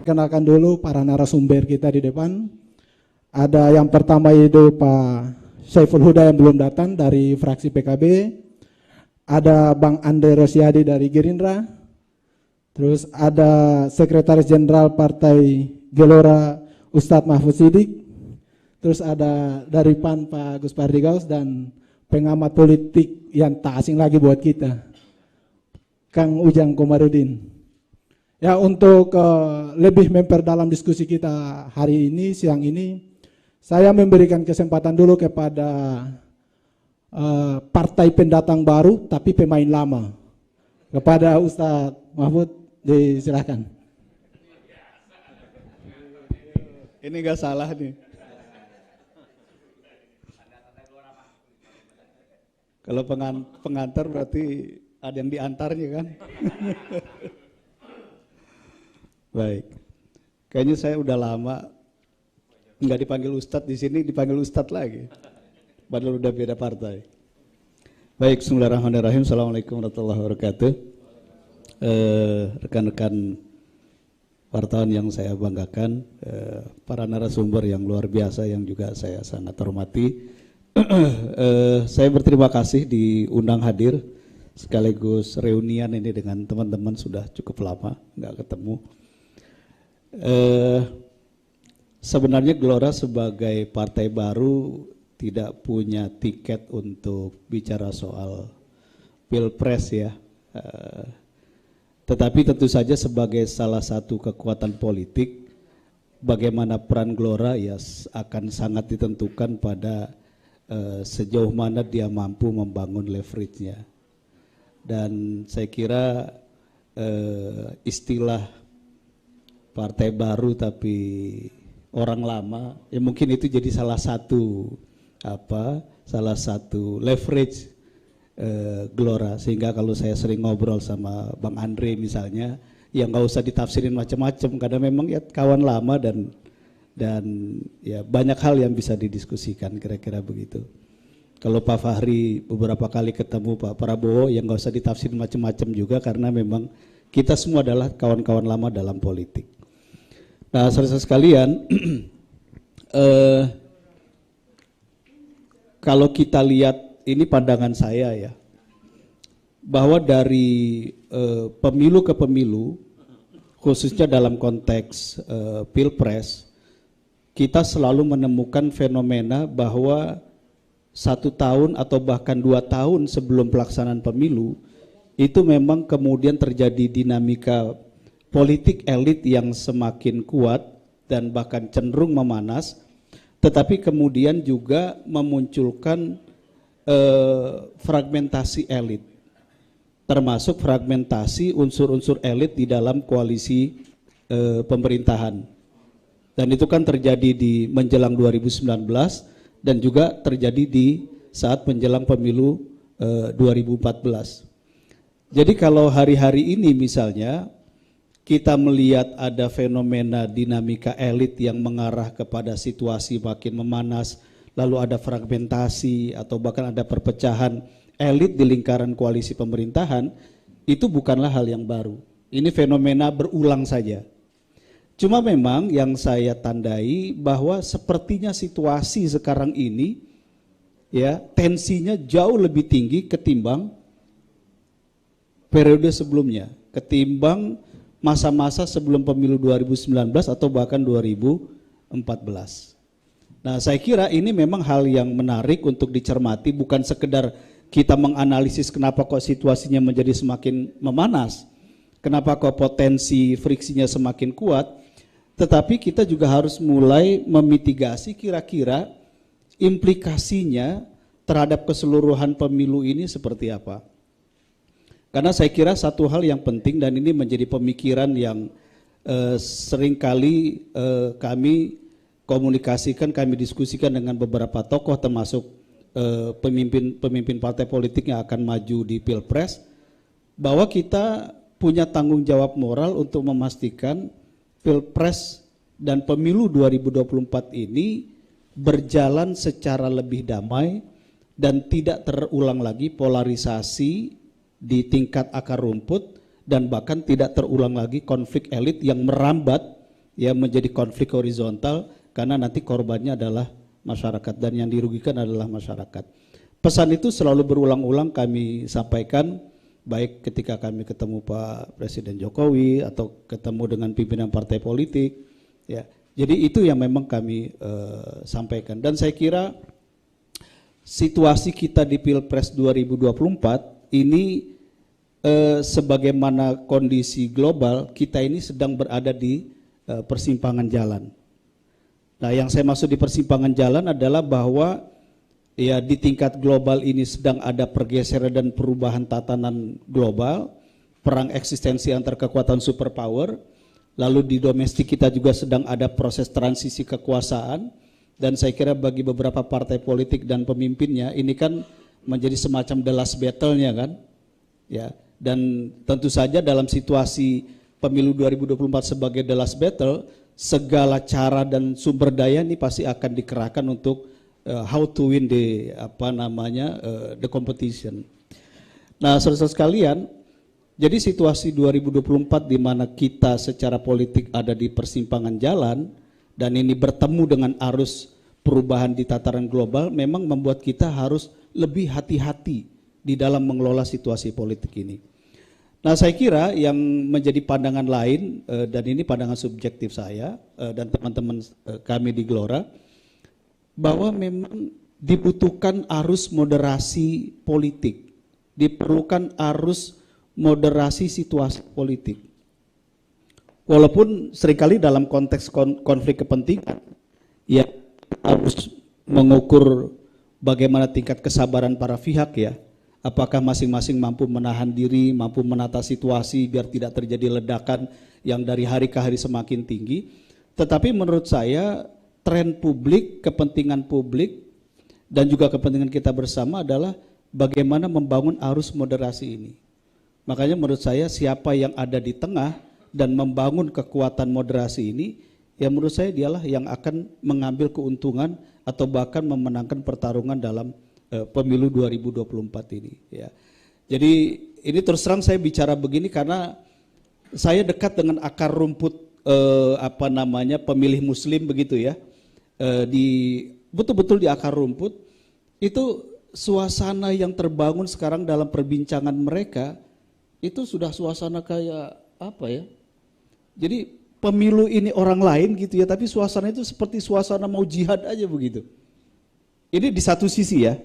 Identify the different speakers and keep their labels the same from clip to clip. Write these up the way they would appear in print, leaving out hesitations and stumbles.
Speaker 1: perkenalkan dulu para narasumber kita di depan. Ada yang pertama itu Pak Syaiful Huda yang belum datang dari fraksi PKB. Ada Bang Andre Rosiadi dari Gerindra. Terus ada Sekretaris Jenderal Partai Gelora Ustadz Mahfud Siddiq. Terus ada dari PAN Pak Gus Pardigaus dan pengamat politik yang tak asing lagi buat kita, Kang Ujang Komarudin. Ya, untuk lebih memperdalam diskusi kita hari ini, siang ini, saya memberikan kesempatan dulu kepada partai pendatang baru tapi pemain lama. Kepada Ustadz Mahfud, silakan.
Speaker 2: Ini gak salah nih. Kalau pengantar berarti ada yang diantarnya kan? Baik, kayaknya saya udah lama nggak dipanggil Ustadz, di sini dipanggil Ustadz lagi, padahal udah beda partai. Baik, bismillahirrahmanirrahim. Assalamualaikum warahmatullahi wabarakatuh. Rekan-rekan wartawan yang saya banggakan, para narasumber yang luar biasa yang juga saya sangat hormati. Saya berterima kasih diundang hadir, sekaligus reunian ini dengan teman-teman sudah cukup lama nggak ketemu. Sebenarnya Gelora sebagai partai baru tidak punya tiket untuk bicara soal pilpres ya, tetapi tentu saja sebagai salah satu kekuatan politik, bagaimana peran Gelora ya akan sangat ditentukan pada sejauh mana dia mampu membangun leverage-nya. Dan saya kira istilah partai baru tapi orang lama, ya mungkin itu jadi salah satu leverage Gelora. Sehingga kalau saya sering ngobrol sama Bang Andre misalnya, ya nggak usah ditafsirin macam-macam karena memang ya kawan lama dan ya banyak hal yang bisa didiskusikan, kira-kira begitu. Kalau Pak Fahri beberapa kali ketemu Pak Prabowo, ya nggak usah ditafsirin macam-macam juga karena memang kita semua adalah kawan-kawan lama dalam politik. Nah, saudara sekalian, kalau kita lihat, ini pandangan saya ya, bahwa dari pemilu ke pemilu, khususnya dalam konteks pilpres, kita selalu menemukan fenomena bahwa 1 tahun atau bahkan 2 tahun sebelum pelaksanaan pemilu, itu memang kemudian terjadi dinamika politik elit yang semakin kuat dan bahkan cenderung memanas, tetapi kemudian juga memunculkan fragmentasi elit, termasuk fragmentasi unsur-unsur elit di dalam koalisi pemerintahan. Dan itu kan terjadi di menjelang 2019 dan juga terjadi di saat menjelang pemilu 2014. Jadi kalau hari-hari ini misalnya kita melihat ada fenomena dinamika elit yang mengarah kepada situasi makin memanas, lalu ada fragmentasi atau bahkan ada perpecahan elit di lingkaran koalisi pemerintahan, itu bukanlah hal yang baru. Ini fenomena berulang saja. Cuma memang yang saya tandai bahwa sepertinya situasi sekarang ini ya tensinya jauh lebih tinggi ketimbang periode sebelumnya, ketimbang masa-masa sebelum pemilu 2019 atau bahkan 2014. Nah, saya kira ini memang hal yang menarik untuk dicermati, bukan sekedar kita menganalisis kenapa kok situasinya menjadi semakin memanas, kenapa kok potensi friksinya semakin kuat, tetapi kita juga harus mulai memitigasi kira-kira implikasinya terhadap keseluruhan pemilu ini seperti apa. Karena saya kira satu hal yang penting dan ini menjadi pemikiran yang seringkali kami komunikasikan, kami diskusikan dengan beberapa tokoh termasuk pemimpin partai politik yang akan maju di Pilpres, bahwa kita punya tanggung jawab moral untuk memastikan Pilpres dan pemilu 2024 ini berjalan secara lebih damai dan tidak terulang lagi polarisasi di tingkat akar rumput dan bahkan tidak terulang lagi konflik elit yang merambat ya menjadi konflik horizontal karena nanti korbannya adalah masyarakat dan yang dirugikan adalah masyarakat. Pesan itu selalu berulang-ulang kami sampaikan, baik ketika kami ketemu Pak Presiden Jokowi atau ketemu dengan pimpinan partai politik, ya. Jadi itu yang memang kami sampaikan. Dan saya kira situasi kita di Pilpres 2024 ini sebagaimana kondisi global, kita ini sedang berada di persimpangan jalan. Nah, yang saya maksud di persimpangan jalan adalah bahwa ya di tingkat global ini sedang ada pergeseran dan perubahan tatanan global, perang eksistensi antar kekuatan superpower. Lalu di domestik kita juga sedang ada proses transisi kekuasaan, dan saya kira bagi beberapa partai politik dan pemimpinnya ini kan menjadi semacam the last battle-nya kan, ya. Dan tentu saja dalam situasi pemilu 2024 sebagai the last battle, segala cara dan sumber daya ini pasti akan dikerahkan untuk how to win the the competition. Nah, saudara-saudara sekalian, jadi situasi 2024 di mana kita secara politik ada di persimpangan jalan dan ini bertemu dengan arus perubahan di tataran global memang membuat kita harus lebih hati-hati di dalam mengelola situasi politik ini. Nah, saya kira yang menjadi pandangan lain dan ini pandangan subjektif saya dan teman-teman kami di Gelora, bahwa memang dibutuhkan arus moderasi politik, diperlukan arus moderasi situasi politik. Walaupun seringkali dalam konteks konflik kepentingan, ya harus mengukur bagaimana tingkat kesabaran para pihak ya. Apakah masing-masing mampu menahan diri, mampu menata situasi biar tidak terjadi ledakan yang dari hari ke hari semakin tinggi. Tetapi menurut saya tren publik, kepentingan publik, dan juga kepentingan kita bersama adalah bagaimana membangun arus moderasi ini. Makanya menurut saya siapa yang ada di tengah dan membangun kekuatan moderasi ini, ya menurut saya dialah yang akan mengambil keuntungan atau bahkan memenangkan pertarungan dalam pemilu 2024 ini. Ya. Jadi ini terus terang saya bicara begini karena saya dekat dengan akar rumput pemilih Muslim begitu ya. Betul-betul di akar rumput itu suasana yang terbangun sekarang dalam perbincangan mereka. Itu sudah suasana kayak apa ya? Jadi pemilu ini orang lain gitu ya, tapi suasana itu seperti suasana mau jihad aja begitu. Ini di satu sisi ya,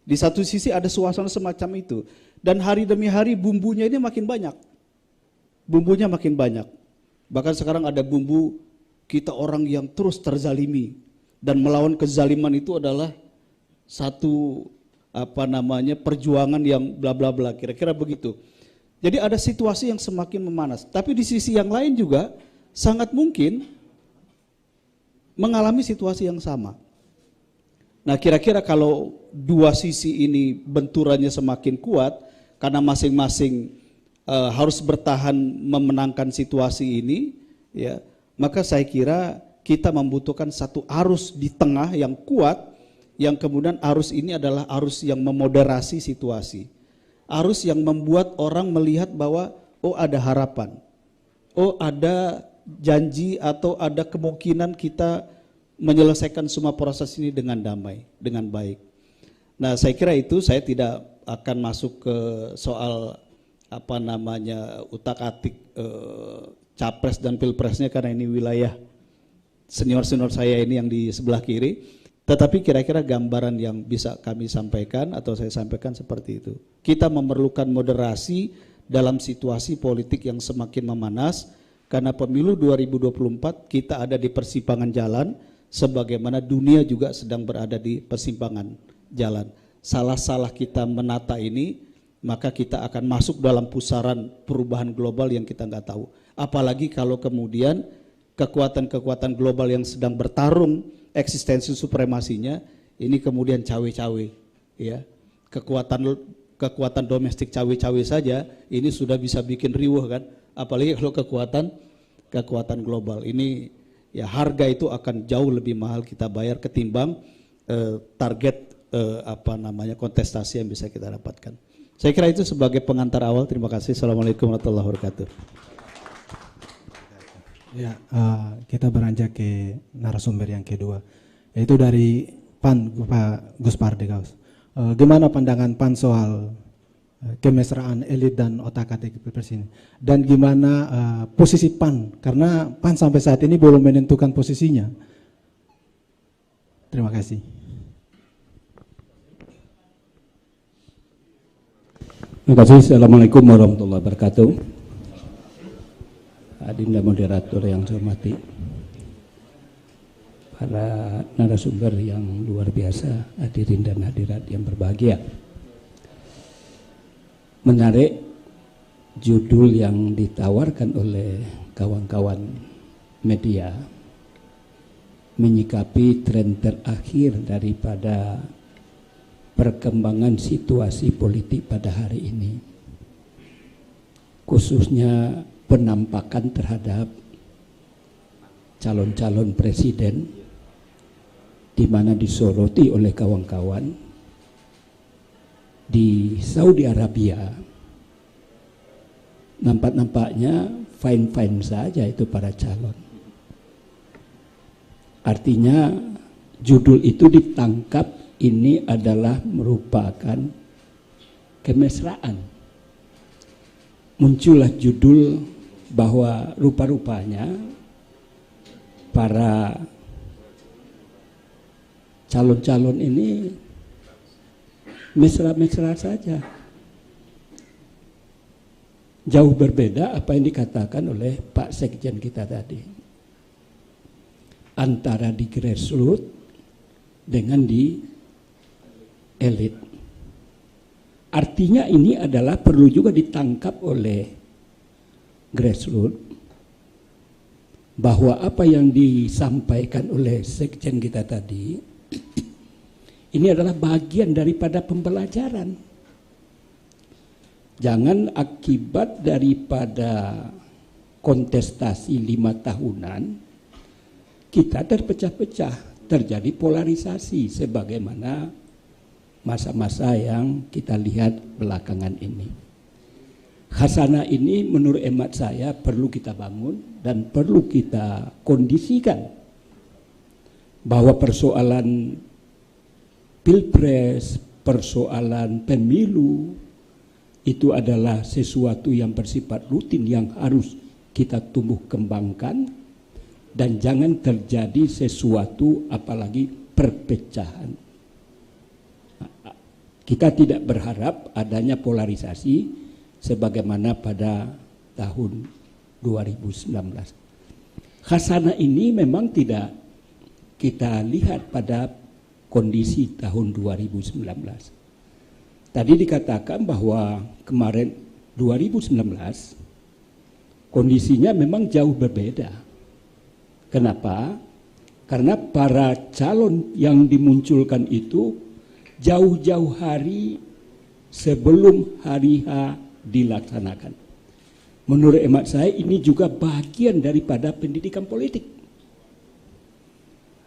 Speaker 2: di satu sisi ada suasana semacam itu. Dan hari demi hari bumbunya ini makin banyak. Bumbunya makin banyak. Bahkan sekarang ada bumbu kita orang yang terus terzalimi. Dan melawan kezaliman itu adalah satu perjuangan yang bla bla bla, kira-kira begitu. Jadi ada situasi yang semakin memanas. Tapi di sisi yang lain juga sangat mungkin mengalami situasi yang sama. Nah, kira-kira kalau dua sisi ini benturannya semakin kuat karena masing-masing harus bertahan memenangkan situasi ini, ya, maka saya kira kita membutuhkan satu arus di tengah yang kuat, yang kemudian arus ini adalah arus yang memoderasi situasi. Arus yang membuat orang melihat bahwa oh ada harapan, oh ada janji atau ada kemungkinan kita menyelesaikan semua proses ini dengan damai, dengan baik. Nah, saya kira itu saya tidak akan masuk ke soal utak-atik capres dan pilpresnya karena ini wilayah senior-senior saya ini yang di sebelah kiri. Tetapi kira-kira gambaran yang bisa kami sampaikan atau saya sampaikan seperti itu. Kita memerlukan moderasi dalam situasi politik yang semakin memanas karena pemilu 2024 kita ada di persimpangan jalan sebagaimana dunia juga sedang berada di persimpangan jalan. Salah-salah kita menata ini maka kita akan masuk dalam pusaran perubahan global yang kita nggak tahu. Apalagi kalau kemudian kekuatan-kekuatan global yang sedang bertarung eksistensi supremasinya ini kemudian cawe-cawe, ya. Kekuatan domestik cawe-cawe saja ini sudah bisa bikin riuh kan, apalagi kalau kekuatan global ini, ya harga itu akan jauh lebih mahal kita bayar ketimbang target kontestasi yang bisa kita dapatkan. Saya kira itu sebagai pengantar awal. Terima kasih. Assalamualaikum warahmatullahi wabarakatuh.
Speaker 1: Ya, kita beranjak ke narasumber yang kedua, yaitu dari PAN, Pak Gus Pardegaus. Gimana pandangan PAN soal kemesraan elit dan otak-atik Pilpres ini? Dan gimana posisi PAN? Karena PAN sampai saat ini belum menentukan posisinya. Terima kasih.
Speaker 3: Terima kasih. Assalamualaikum warahmatullahi wabarakatuh. Adinda moderator yang saya hormati, para narasumber yang luar biasa, hadirin dan hadirat yang berbahagia. Menarik judul yang ditawarkan oleh kawan-kawan media menyikapi tren terakhir daripada perkembangan situasi politik pada hari ini, khususnya penampakan terhadap calon-calon presiden, di mana disoroti oleh kawan-kawan di Saudi Arabia. Nampak-nampaknya fine-fine saja itu para calon. Artinya judul itu ditangkap ini adalah merupakan kemesraan. Muncullah judul bahwa rupa-rupanya para calon-calon ini mesra-mesra saja. Jauh berbeda apa yang dikatakan oleh Pak Sekjen kita tadi, antara di grassroots dengan di elit. Artinya ini adalah perlu juga ditangkap oleh grassroots, bahwa apa yang disampaikan oleh Sekjen kita tadi ini adalah bagian daripada pembelajaran. Jangan akibat daripada kontestasi 5 tahunan kita terpecah-pecah, terjadi polarisasi sebagaimana masa-masa yang kita lihat belakangan ini. Khasanah ini menurut hemat saya perlu kita bangun dan perlu kita kondisikan, bahwa persoalan pilpres, persoalan pemilu itu adalah sesuatu yang bersifat rutin yang harus kita tumbuh kembangkan, dan jangan terjadi sesuatu apalagi perpecahan. Kita tidak berharap adanya polarisasi sebagaimana pada tahun 2019. Khasanah ini memang tidak kita lihat pada kondisi tahun 2019. Tadi dikatakan bahwa kemarin 2019 kondisinya memang jauh berbeda. Kenapa? Karena para calon yang dimunculkan itu jauh-jauh hari sebelum hari H dilaksanakan. Menurut hemat saya ini juga bagian daripada pendidikan politik.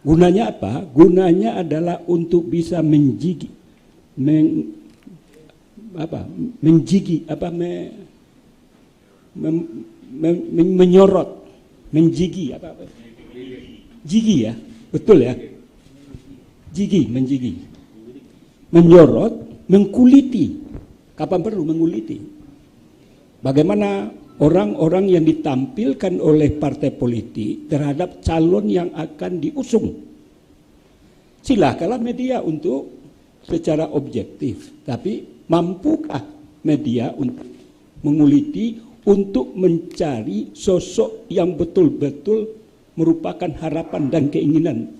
Speaker 3: Gunanya apa? Gunanya adalah untuk bisa menyorot, menjigi apa? Jigi ya, betul ya? Jigi, menjigi. Menyorot, mengkuliti. Kapan perlu mengkuliti? Bagaimana orang-orang yang ditampilkan oleh partai politik terhadap calon yang akan diusung. Silakanlah media untuk secara objektif, tapi mampukah media untuk menguliti, untuk mencari sosok yang betul-betul merupakan harapan dan keinginan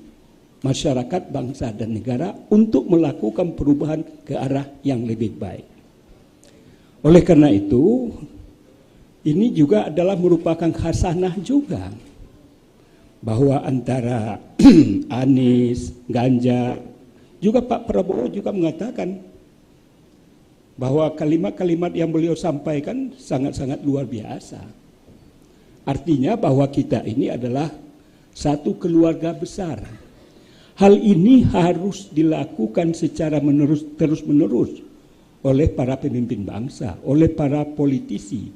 Speaker 3: masyarakat, bangsa dan negara untuk melakukan perubahan ke arah yang lebih baik. Oleh karena itu, ini juga adalah merupakan khasanah juga, bahwa antara Anies, Ganjar, juga Pak Prabowo juga mengatakan bahwa kalimat-kalimat yang beliau sampaikan sangat-sangat luar biasa. Artinya bahwa kita ini adalah satu keluarga besar. Hal ini harus dilakukan secara terus-menerus oleh para pemimpin bangsa, oleh para politisi,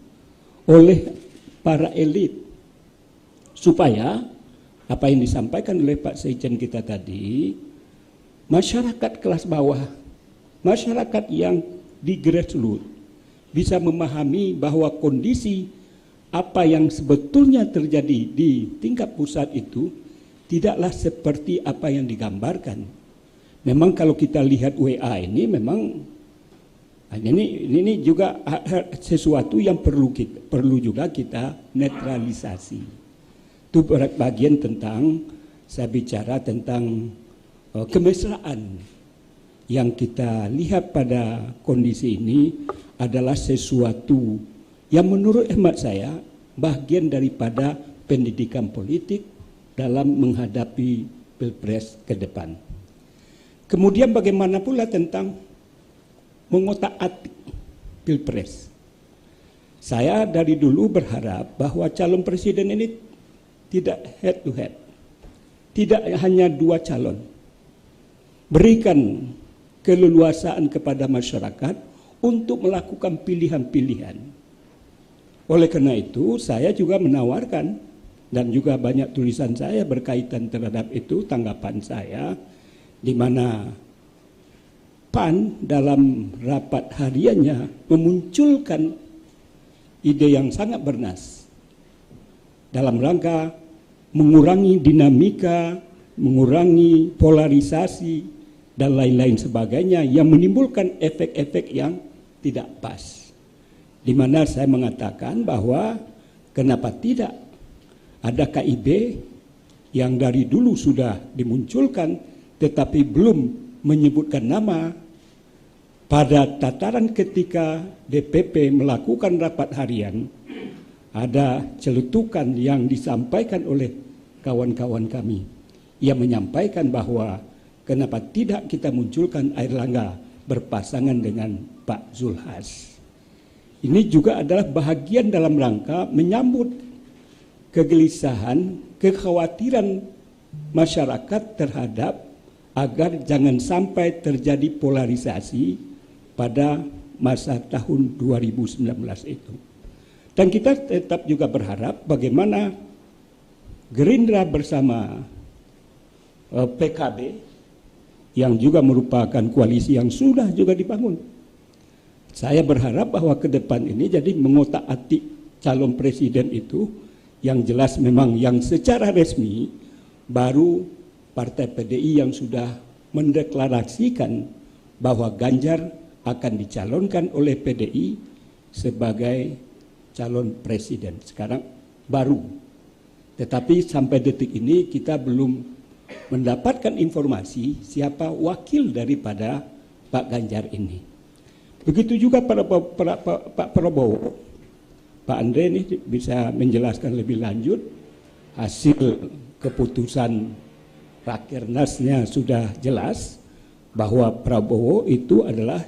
Speaker 3: oleh para elit, supaya apa yang disampaikan oleh Pak Sekjen kita tadi, masyarakat kelas bawah, masyarakat yang di grassroots bisa memahami bahwa kondisi apa yang sebetulnya terjadi di tingkat pusat itu tidaklah seperti apa yang digambarkan. Memang kalau kita lihat WA ini memang ini juga sesuatu yang perlu juga kita netralisasi. Itu bagian tentang saya bicara tentang kemesraan yang kita lihat pada kondisi ini adalah sesuatu yang menurut hemat saya bagian daripada pendidikan politik dalam menghadapi pilpres ke depan. Kemudian bagaimana pula tentang mengotak-atik pilpres. Saya dari dulu berharap bahwa calon presiden ini tidak head to head. Tidak hanya dua calon. Berikan keleluasaan kepada masyarakat untuk melakukan pilihan-pilihan. Oleh karena itu, saya juga menawarkan, dan juga banyak tulisan saya berkaitan terhadap itu, tanggapan saya, di mana PAN dalam rapat hariannya memunculkan ide yang sangat bernas dalam rangka mengurangi dinamika, mengurangi polarisasi, dan lain-lain sebagainya yang menimbulkan efek-efek yang tidak pas. Di mana saya mengatakan bahwa kenapa tidak ada KIB yang dari dulu sudah dimunculkan tetapi belum menyebutkan nama. Pada tataran ketika DPP melakukan rapat harian, ada celetukan yang disampaikan oleh kawan-kawan kami yang menyampaikan bahwa kenapa tidak kita munculkan Airlangga berpasangan dengan Pak Zulhas. Ini juga adalah bahagian dalam rangka menyambut kegelisahan, kekhawatiran masyarakat terhadap agar jangan sampai terjadi polarisasi pada masa tahun 2019 itu. Dan kita tetap juga berharap bagaimana Gerindra bersama PKB yang juga merupakan koalisi yang sudah juga dibangun. Saya berharap bahwa ke depan ini jadi mengotak-atik calon presiden itu yang jelas memang yang secara resmi baru Partai PDI yang sudah mendeklarasikan bahwa Ganjar akan dicalonkan oleh PDI sebagai calon presiden. Sekarang baru. Tetapi sampai detik ini kita belum mendapatkan informasi siapa wakil daripada Pak Ganjar ini. Begitu juga Pak Prabowo. Pak Andre ini bisa menjelaskan lebih lanjut hasil keputusan Rakernasnya sudah jelas bahwa Prabowo itu adalah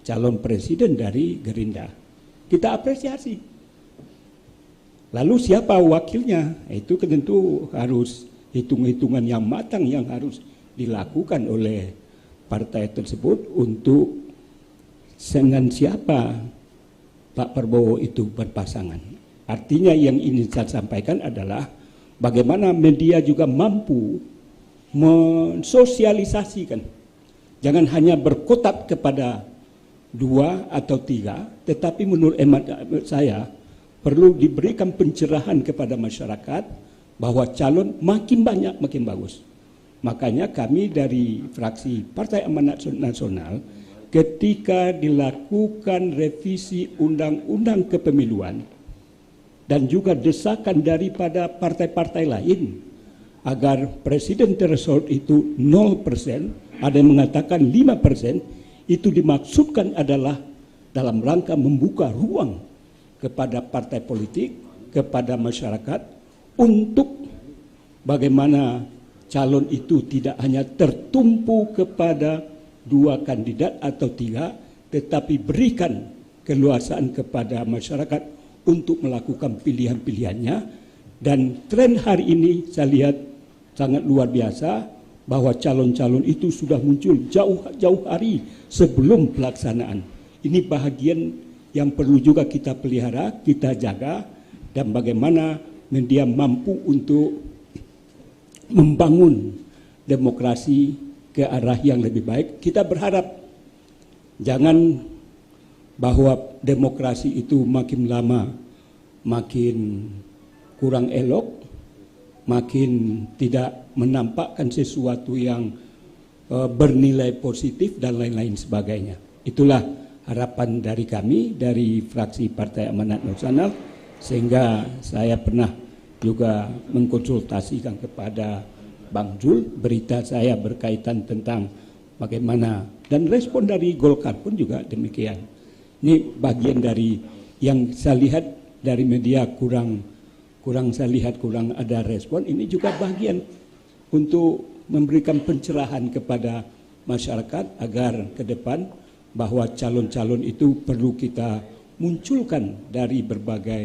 Speaker 3: calon presiden dari Gerindra. Kita apresiasi. Lalu siapa wakilnya? Itu tentu harus hitung-hitungan yang matang yang harus dilakukan oleh partai tersebut untuk dengan siapa Pak Prabowo itu berpasangan. Artinya yang ingin saya sampaikan adalah bagaimana media juga mampu mensosialisasikan. Jangan hanya berkotak kepada dua atau tiga, tetapi menurut hemat saya perlu diberikan pencerahan kepada masyarakat bahwa calon makin banyak makin bagus. Makanya kami dari fraksi Partai Amanat Nasional ketika dilakukan revisi undang-undang kepemiluan dan juga desakan daripada partai-partai lain agar presiden threshold itu 0%, ada yang mengatakan 5%, itu dimaksudkan adalah dalam rangka membuka ruang kepada partai politik, kepada masyarakat untuk bagaimana calon itu tidak hanya tertumpu kepada dua kandidat atau tiga, tetapi berikan keluasaan kepada masyarakat untuk melakukan pilihan-pilihannya. Dan tren hari ini saya lihat sangat luar biasa bahwa calon-calon itu sudah muncul jauh-jauh hari sebelum pelaksanaan. Ini bahagian yang perlu juga kita pelihara, kita jaga, dan bagaimana media mampu untuk membangun demokrasi ke arah yang lebih baik. Kita berharap jangan bahwa demokrasi itu makin lama makin kurang elok, makin tidak menampakkan sesuatu yang bernilai positif dan lain-lain sebagainya. Itulah harapan dari kami, dari fraksi Partai Amanat Nasional, sehingga saya pernah juga mengkonsultasikan kepada Bang Jul berita saya berkaitan tentang bagaimana, dan respon dari Golkar pun juga demikian. Ini bagian dari yang saya lihat dari media kurang saya lihat kurang ada respon. Ini juga bagian untuk memberikan pencerahan kepada masyarakat agar ke depan bahwa calon-calon itu perlu kita munculkan dari berbagai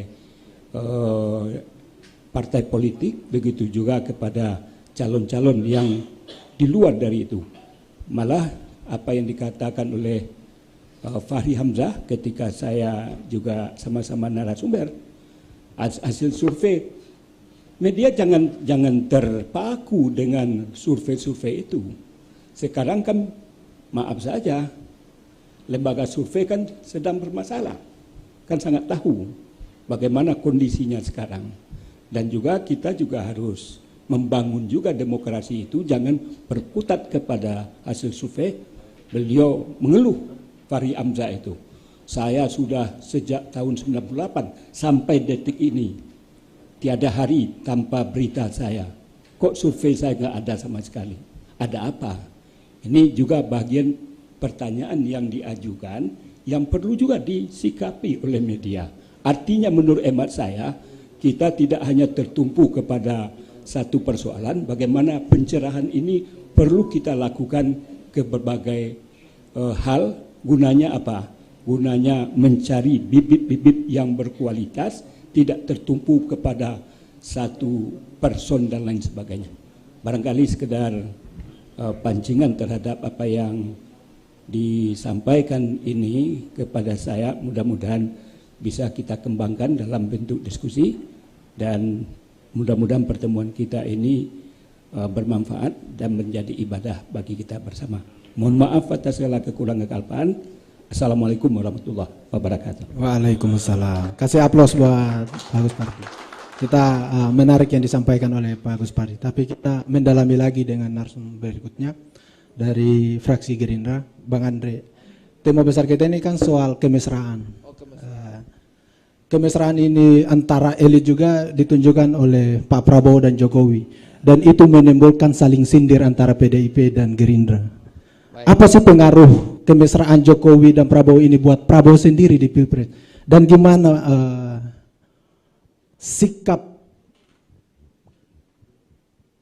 Speaker 3: partai politik, begitu juga kepada calon-calon yang di luar dari itu. Malah apa yang dikatakan oleh Fahri Hamzah ketika saya juga sama-sama narasumber, hasil survei, media jangan terpaku dengan survei-survei itu. Sekarang kan maaf saja, lembaga survei kan sedang bermasalah, kan sangat tahu bagaimana kondisinya sekarang. Dan juga kita juga harus membangun juga demokrasi itu, jangan berkutat kepada hasil survei. Beliau mengeluh, Fahri Hamzah itu, saya sudah sejak tahun 98 sampai detik ini tiada hari tanpa berita saya. Kok survei saya nggak ada sama sekali? Ada apa? Ini juga bagian pertanyaan yang diajukan yang perlu juga disikapi oleh media. Artinya menurut hemat saya, kita tidak hanya tertumpu kepada satu persoalan, bagaimana pencerahan ini perlu kita lakukan ke berbagai hal. Gunanya apa? Gunanya mencari bibit-bibit yang berkualitas, tidak tertumpu kepada satu person dan lain sebagainya. Barangkali sekedar pancingan terhadap apa yang disampaikan ini kepada saya, mudah-mudahan bisa kita kembangkan dalam bentuk diskusi, dan mudah-mudahan pertemuan kita ini bermanfaat dan menjadi ibadah bagi kita bersama. Mohon maaf atas segala kekurangan kealpaan. Assalamualaikum warahmatullahi wabarakatuh.
Speaker 1: Waalaikumsalam. Kasih aplaus buat Pak Agus Pardi. Kita menarik yang disampaikan oleh Pak Agus Pardi, tapi kita mendalami lagi dengan narasumber berikutnya dari fraksi Gerindra, Bang Andre. Tema besar kita ini kan soal kemesraan. Kemesraan ini antara elit juga ditunjukkan oleh Pak Prabowo dan Jokowi, dan itu menimbulkan saling sindir antara PDIP dan Gerindra. Apa sih pengaruh kemesraan Jokowi dan Prabowo ini buat Prabowo sendiri di Pilpres? Dan gimana sikap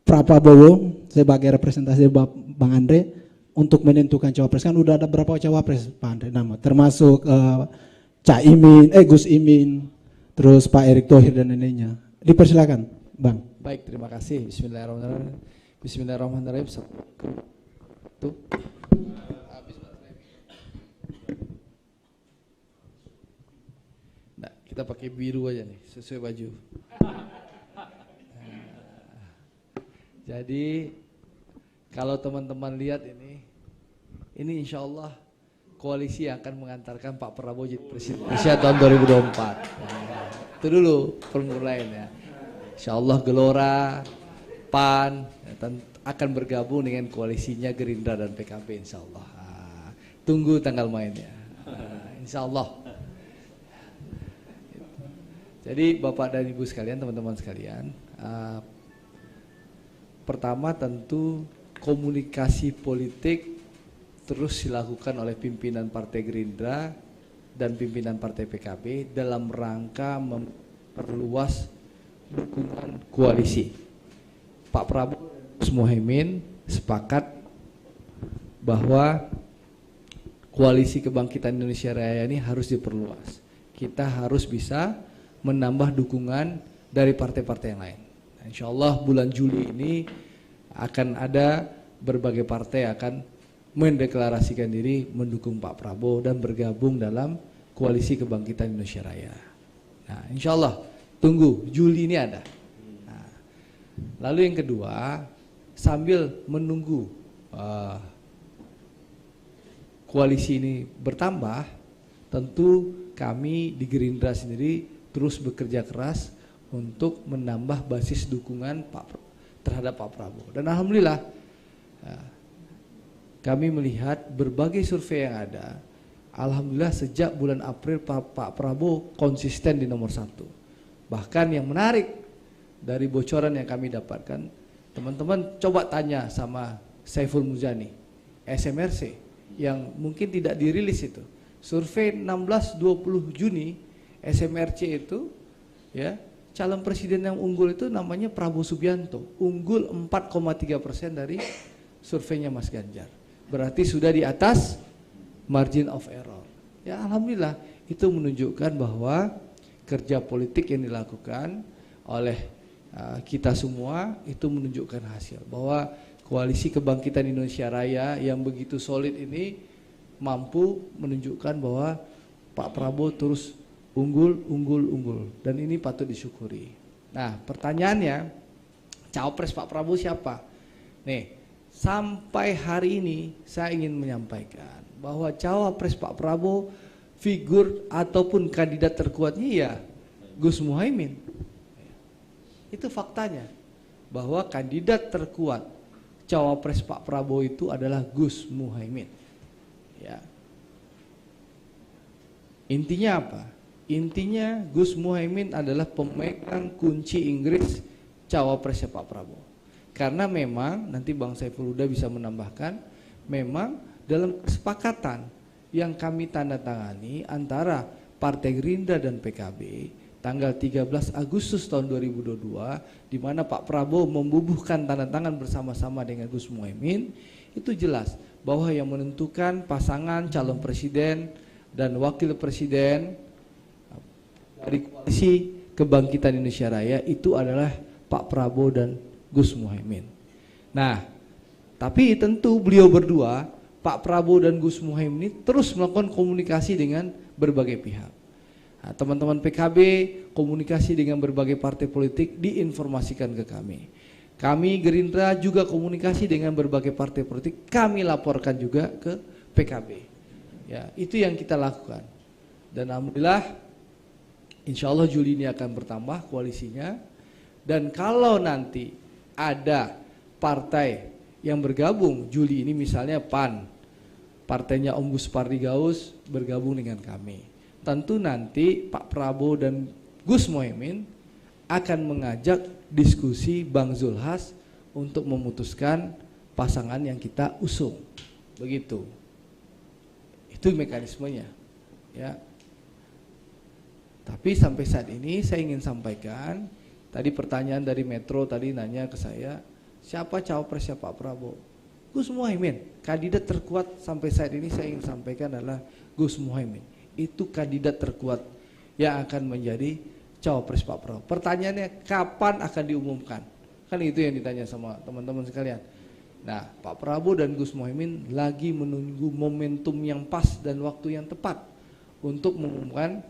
Speaker 1: Prabowo sebagai representasi Bang Andre untuk menentukan cawapres? Kan udah ada berapa cawapres Pak Andre nama, termasuk Caimin, Gus Imin, terus Pak Erick Thohir dan neneknya. Dipersilakan, Bang.
Speaker 4: Baik, terima kasih. Bismillahirrahmanirrahim. Bismillahirrahmanirrahim. Tuh. Nah, kita pakai biru aja nih, sesuai baju. Jadi kalau teman-teman lihat ini insya Allah koalisi yang akan mengantarkan Pak Prabowo jadi presiden tahun 2024. Itu dulu permulaannya. Insya Allah Gelora, PAN akan bergabung dengan koalisinya Gerindra dan PKB insya Allah. Tunggu tanggal mainnya. Insya Allah. Jadi Bapak dan Ibu sekalian, teman-teman sekalian, pertama tentu komunikasi politik terus dilakukan oleh pimpinan Partai Gerindra dan pimpinan Partai PKB dalam rangka memperluas dukungan koalisi. Pak Prabowo dan Gus Muhaimin sepakat bahwa koalisi kebangkitan Indonesia Raya ini harus diperluas. Kita harus bisa menambah dukungan dari partai-partai yang lain. Nah, insya Allah bulan Juli ini akan ada berbagai partai akan mendeklarasikan diri mendukung Pak Prabowo dan bergabung dalam koalisi kebangkitan Indonesia Raya. Nah, insya Allah Tunggu, Juli ini ada. Nah, lalu yang kedua, sambil menunggu koalisi ini bertambah, tentu kami di Gerindra sendiri terus bekerja keras untuk menambah basis dukungan terhadap Pak Prabowo. Dan alhamdulillah kami melihat berbagai survei yang ada, alhamdulillah sejak bulan April Pak Prabowo konsisten di nomor 1. Bahkan yang menarik dari bocoran yang kami dapatkan, teman-teman coba tanya sama Saiful Muzani, SMRC, yang mungkin tidak dirilis itu. Survei 16-20 Juni SMRC itu, ya, calon presiden yang unggul itu namanya Prabowo Subianto, unggul 4,3% dari surveinya Mas Ganjar. Berarti sudah di atas margin of error. Ya, alhamdulillah itu menunjukkan bahwa kerja politik yang dilakukan oleh kita semua itu menunjukkan hasil, bahwa Koalisi Kebangkitan Indonesia Raya yang begitu solid ini mampu menunjukkan bahwa Pak Prabowo terus unggul, dan ini patut disyukuri. Nah, pertanyaannya, cawapres Pak Prabowo siapa? Nih, sampai hari ini saya ingin menyampaikan bahwa cawapres Pak Prabowo, figur ataupun kandidat terkuatnya ya Gus Muhaimin. Itu faktanya, bahwa kandidat terkuat cawapres Pak Prabowo itu adalah Gus Muhaimin. Ya. Intinya apa? Intinya Gus Muhaimin adalah pemegang kunci Inggris cawapresnya Pak Prabowo. Karena memang nanti Bang Saiful Huda bisa menambahkan, memang dalam kesepakatan yang kami tanda tangani antara Partai Gerindra dan PKB tanggal 13 Agustus tahun 2022, di mana Pak Prabowo membubuhkan tanda tangan bersama-sama dengan Gus Muhaimin, itu jelas bahwa yang menentukan pasangan calon presiden dan wakil presiden dari Koalisi Kebangkitan Indonesia Raya itu adalah Pak Prabowo dan Gus Muhaimin. Nah, tapi tentu beliau berdua, Pak Prabowo dan Gus Muhaimin terus melakukan komunikasi dengan berbagai pihak. Nah, teman-teman PKB komunikasi dengan berbagai partai politik diinformasikan ke kami. Kami Gerindra juga komunikasi dengan berbagai partai politik, kami laporkan juga ke PKB. Ya, itu yang kita lakukan. Dan alhamdulillah, insya Allah Juli ini akan bertambah koalisinya. Dan kalau nanti ada partai yang bergabung Juli ini, misalnya PAN, partainya Om Gus Pardi Gaus bergabung dengan kami. Tentu nanti Pak Prabowo dan Gus Muhaimin akan mengajak diskusi Bang Zulhas untuk memutuskan pasangan yang kita usung. Begitu. Itu mekanismenya. Ya. Tapi sampai saat ini saya ingin sampaikan, tadi pertanyaan dari Metro tadi nanya ke saya, siapa cawapresnya Pak Prabowo? Gus Muhaimin. Kandidat terkuat sampai saat ini saya ingin sampaikan adalah Gus Muhaimin. Itu kandidat terkuat yang akan menjadi cawapres Pak Prabowo. Pertanyaannya kapan akan diumumkan? Kan itu yang ditanya sama teman-teman sekalian. Nah, Pak Prabowo dan Gus Muhaimin lagi menunggu momentum yang pas dan waktu yang tepat untuk mengumumkan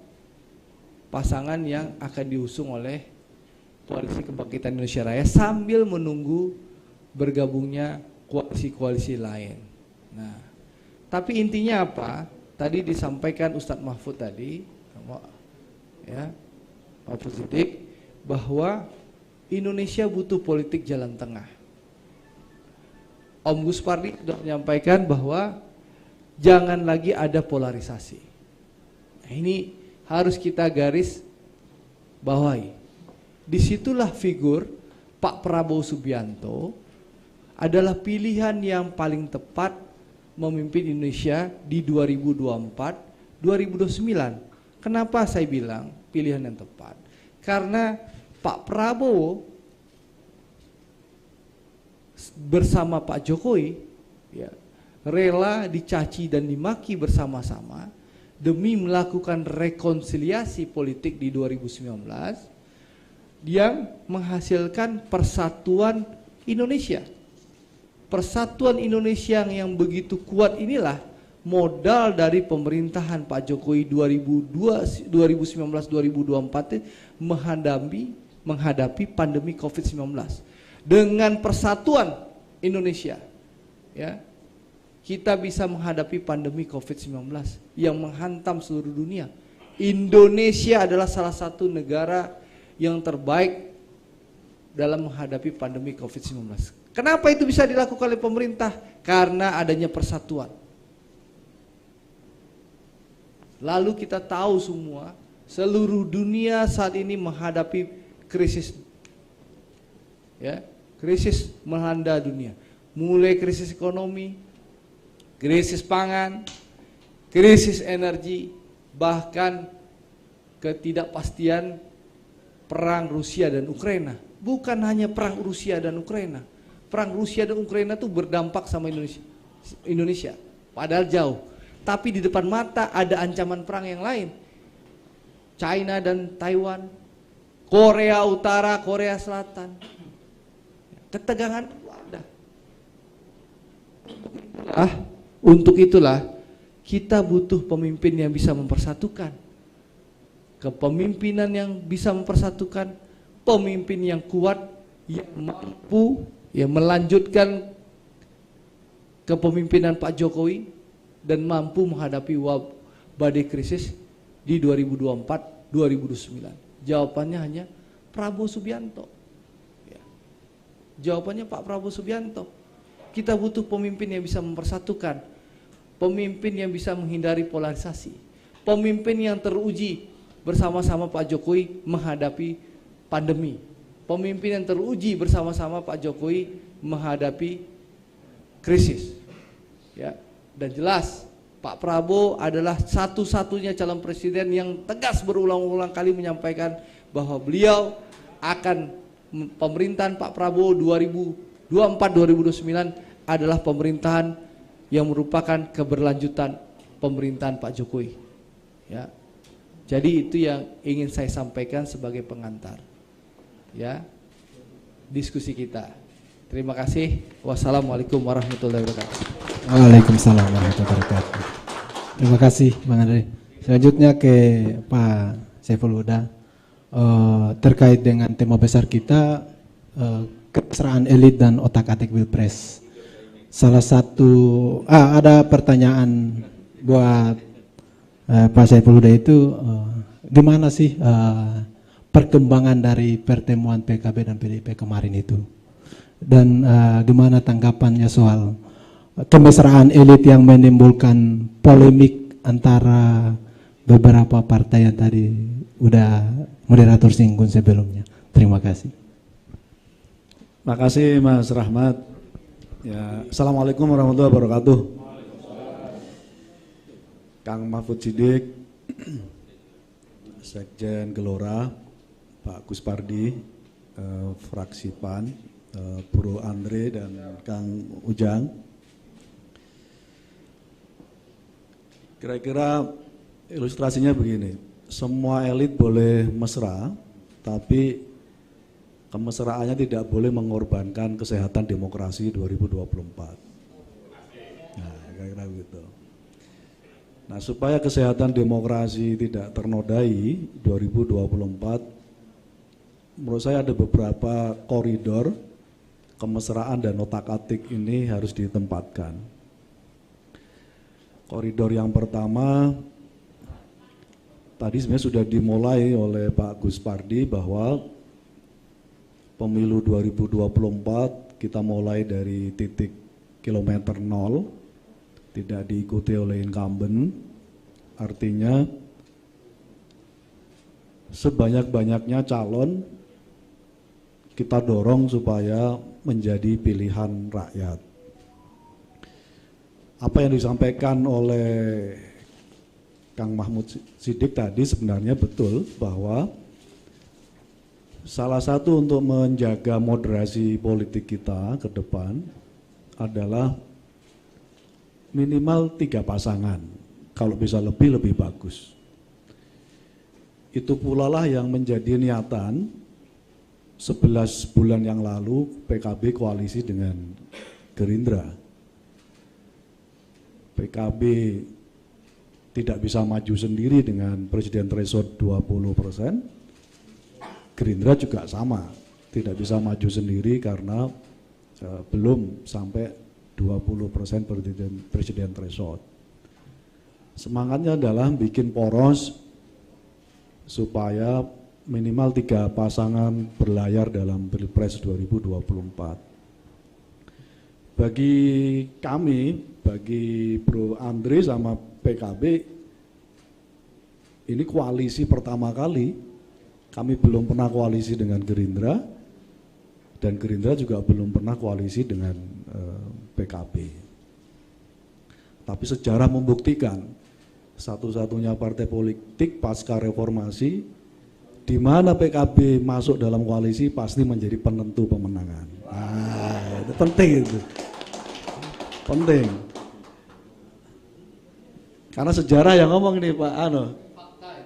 Speaker 4: pasangan yang akan diusung oleh Koalisi Kebangkitan Indonesia Raya sambil menunggu bergabungnya koalisi-koalisi lain. Nah, tapi intinya apa? Tadi disampaikan Ustadz Mahfud tadi, ya, Pak Siddiq, bahwa Indonesia butuh politik jalan tengah. Om Gus Pardi sudah menyampaikan bahwa jangan lagi ada polarisasi. Nah, ini harus kita garis bawahi. Disitulah figur Pak Prabowo Subianto adalah pilihan yang paling tepat memimpin Indonesia di 2024-2029. Kenapa saya bilang pilihan yang tepat? Karena Pak Prabowo bersama Pak Jokowi, ya, rela dicaci dan dimaki bersama-sama demi melakukan rekonsiliasi politik di 2019 yang menghasilkan persatuan Indonesia. Persatuan Indonesia yang begitu kuat inilah modal dari pemerintahan Pak Jokowi 2019-2024 menghadapi pandemi COVID-19 dengan persatuan Indonesia, ya, kita bisa menghadapi pandemi COVID-19 yang menghantam seluruh dunia. Indonesia adalah salah satu negara yang terbaik dalam menghadapi pandemi COVID-19. Kenapa itu bisa dilakukan oleh pemerintah? Karena adanya persatuan. Lalu kita tahu semua, seluruh dunia saat ini menghadapi krisis, ya, krisis melanda dunia. Mulai krisis ekonomi, krisis pangan, krisis energi, bahkan ketidakpastian perang Rusia dan Ukraina. Bukan hanya perang Rusia dan Ukraina. Perang Rusia dan Ukraina itu berdampak sama Indonesia. Padahal jauh. Tapi di depan mata ada ancaman perang yang lain. China dan Taiwan, Korea Utara, Korea Selatan. Ketegangan ada. Untuk itulah kita butuh pemimpin yang bisa mempersatukan. Kepemimpinan yang bisa mempersatukan, pemimpin yang kuat, yang mampu melanjutkan kepemimpinan Pak Jokowi dan mampu menghadapi badai krisis di 2024-2029. Jawabannya hanya Prabowo Subianto. Ya. Jawabannya Pak Prabowo Subianto. Kita butuh pemimpin yang bisa mempersatukan, pemimpin yang bisa menghindari polarisasi, pemimpin yang teruji bersama-sama Pak Jokowi menghadapi pandemi, pemimpin yang teruji bersama-sama Pak Jokowi menghadapi krisis. Ya. Dan jelas Pak Prabowo adalah satu-satunya calon presiden yang tegas berulang-ulang kali menyampaikan bahwa beliau akan pemerintahan Pak Prabowo 2024-2029 adalah pemerintahan yang merupakan keberlanjutan pemerintahan Pak Jokowi. Ya. Jadi itu yang ingin saya sampaikan sebagai pengantar. Ya. Diskusi kita. Terima kasih. Wassalamualaikum warahmatullahi wabarakatuh.
Speaker 1: Waalaikumsalam warahmatullahi wabarakatuh. Terima kasih Bang Andre. Selanjutnya ke Pak Saiful Huda, terkait dengan tema besar kita, kemesraan elit dan otak-atik Pilpres. Salah satu ada pertanyaan buat Pak Saiful Huda itu, gimana sih perkembangan dari pertemuan PKB dan PDIP kemarin itu, dan gimana tanggapannya soal kemesraan elit yang menimbulkan polemik antara beberapa partai yang tadi udah moderator singgung sebelumnya. Terima kasih.
Speaker 5: Makasih Mas Rahmat. Ya, Assalamualaikum warahmatullahi wabarakatuh. Kang Mahfud Siddiq, Sekjen Gelora, Pak Gus Pardi, fraksi PAN, Bro Andre dan Kang Ujang. Kira-kira ilustrasinya begini, semua elit boleh mesra, tapi kemesraannya tidak boleh mengorbankan kesehatan demokrasi 2024. Nah, kira-kira begitu. Nah, supaya kesehatan demokrasi tidak ternodai 2024, menurut saya ada beberapa koridor kemesraan dan otak-atik ini harus ditempatkan. Koridor yang pertama, tadi sebenarnya sudah dimulai oleh Pak Gus Pardi bahwa pemilu 2024 kita mulai dari titik kilometer 0, tidak diikuti oleh incumbent, artinya sebanyak-banyaknya calon kita dorong supaya menjadi pilihan rakyat. Apa yang disampaikan oleh Kang Mahfud Siddiq tadi sebenarnya betul, bahwa salah satu untuk menjaga moderasi politik kita ke depan adalah minimal 3 pasangan. Kalau bisa lebih bagus. Itu pula lah yang menjadi niatan 11 bulan yang lalu PKB koalisi dengan Gerindra. PKB tidak bisa maju sendiri dengan presiden threshold 20%, Gerindra juga sama, tidak bisa maju sendiri karena belum sampai 20% presiden threshold. Semangatnya adalah bikin poros supaya minimal 3 pasangan berlayar dalam Pilpres 2024. Bagi kami, bagi Bro Andre sama PKB, ini koalisi pertama kali. Kami belum pernah koalisi dengan Gerindra, dan Gerindra juga belum pernah koalisi dengan PKB. Tapi sejarah membuktikan satu-satunya partai politik pasca reformasi di mana PKB masuk dalam koalisi pasti menjadi penentu pemenangan. Nah, itu penting itu. Penting. Karena sejarah yang ngomong ini Pak Ano.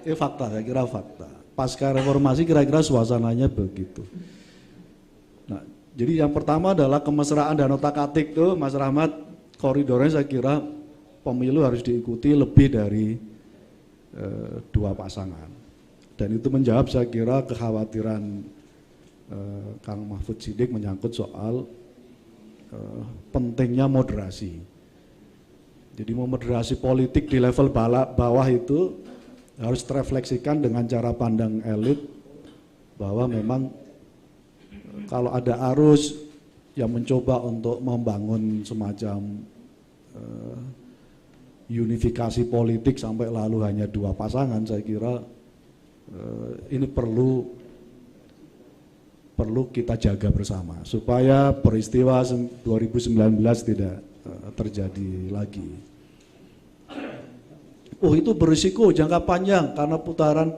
Speaker 5: Fakta, saya kira fakta. Pasca reformasi kira-kira suasananya begitu. Nah, jadi yang pertama adalah kemesraan dan otak-atik tuh Mas Rahmat, koridornya saya kira pemilu harus diikuti lebih dari 2 pasangan. Dan itu menjawab saya kira kekhawatiran Kang Mahfud Siddiq menyangkut soal pentingnya moderasi. Jadi moderasi politik di level bawah itu harus terefleksikan dengan cara pandang elit bahwa memang kalau ada arus yang mencoba untuk membangun semacam unifikasi politik sampai lalu hanya 2 pasangan, saya kira ini perlu kita jaga bersama supaya peristiwa 2019 tidak terjadi lagi. Oh, itu berisiko jangka panjang karena putaran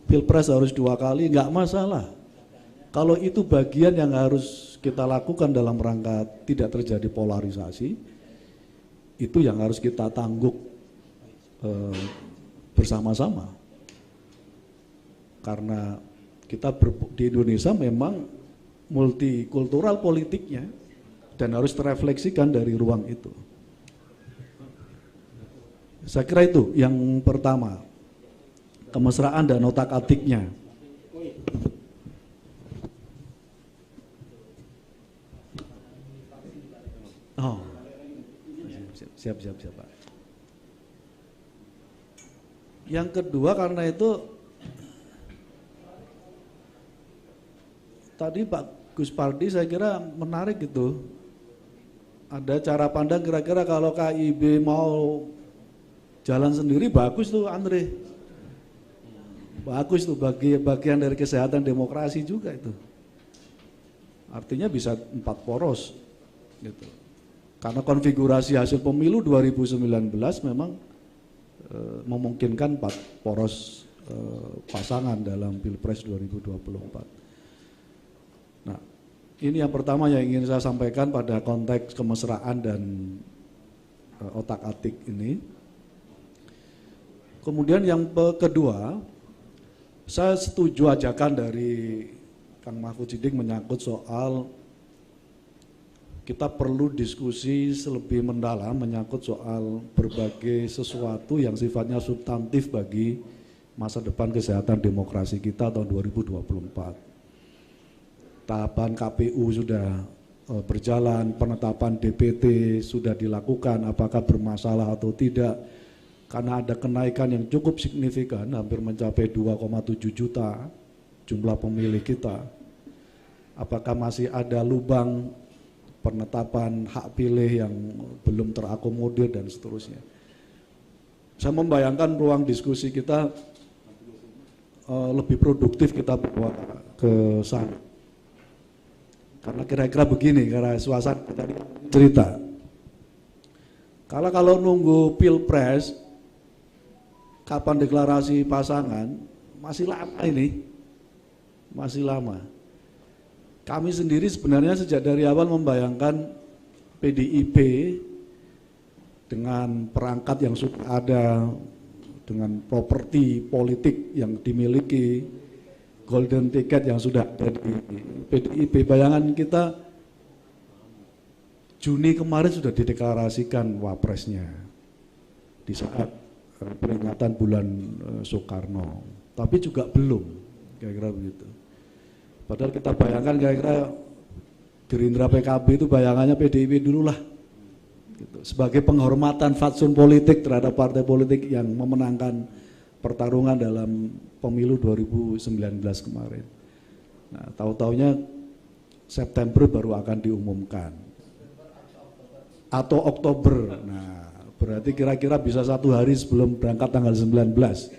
Speaker 5: Pilpres harus 2 kali, nggak masalah. Kalau itu bagian yang harus kita lakukan dalam rangka tidak terjadi polarisasi, itu yang harus kita tangguk bersama-sama. Karena kita di Indonesia memang multikultural politiknya dan harus terefleksikan dari ruang itu. Saya kira itu yang pertama, kemesraan dan otak-atiknya. Oh, siap Pak. Yang kedua karena itu tadi Pak Gus Pardi saya kira menarik gitu. Ada cara pandang kira-kira kalau KIB mau jalan sendiri bagus tuh Andre. Bagus tuh bagian dari kesehatan demokrasi juga itu. Artinya bisa 4 poros gitu. Karena konfigurasi hasil pemilu 2019 memang memungkinkan 4 poros pasangan dalam Pilpres 2024. Nah, ini yang pertama yang ingin saya sampaikan pada konteks kemesraan dan otak-atik ini. Kemudian yang kedua, saya setuju ajakan dari Kang Mahfud Siddiq menyangkut soal kita perlu diskusi lebih mendalam menyangkut soal berbagai sesuatu yang sifatnya substantif bagi masa depan kesehatan demokrasi kita tahun 2024. Tahapan KPU sudah berjalan, penetapan DPT sudah dilakukan, apakah bermasalah atau tidak, karena ada kenaikan yang cukup signifikan, hampir mencapai 2,7 juta jumlah pemilih kita. Apakah masih ada lubang penetapan hak pilih yang belum terakomodir dan seterusnya. Saya membayangkan ruang diskusi kita lebih produktif kita bawa ke sana. Karena kira-kira begini, karena suasana tadi cerita. Kalau nunggu Pilpres, kapan deklarasi pasangan, masih lama ini. Masih lama. Kami sendiri sebenarnya sejak dari awal membayangkan PDIP dengan perangkat yang sudah ada, dengan properti politik yang dimiliki, golden ticket yang sudah ada di PDIP. Bayangan kita Juni kemarin sudah dideklarasikan wapresnya. di saat peringatan bulan Soekarno, tapi juga belum, kira-kira begitu. Padahal kita bayangkan kira-kira Gerindra PKB itu bayangannya PDIP dulu lah, gitu. Sebagai penghormatan fatsun politik terhadap partai politik yang memenangkan pertarungan dalam pemilu 2019 kemarin. Nah, tahu-taunya September baru akan diumumkan atau Oktober. Nah, berarti kira-kira bisa 1 hari sebelum berangkat tanggal 19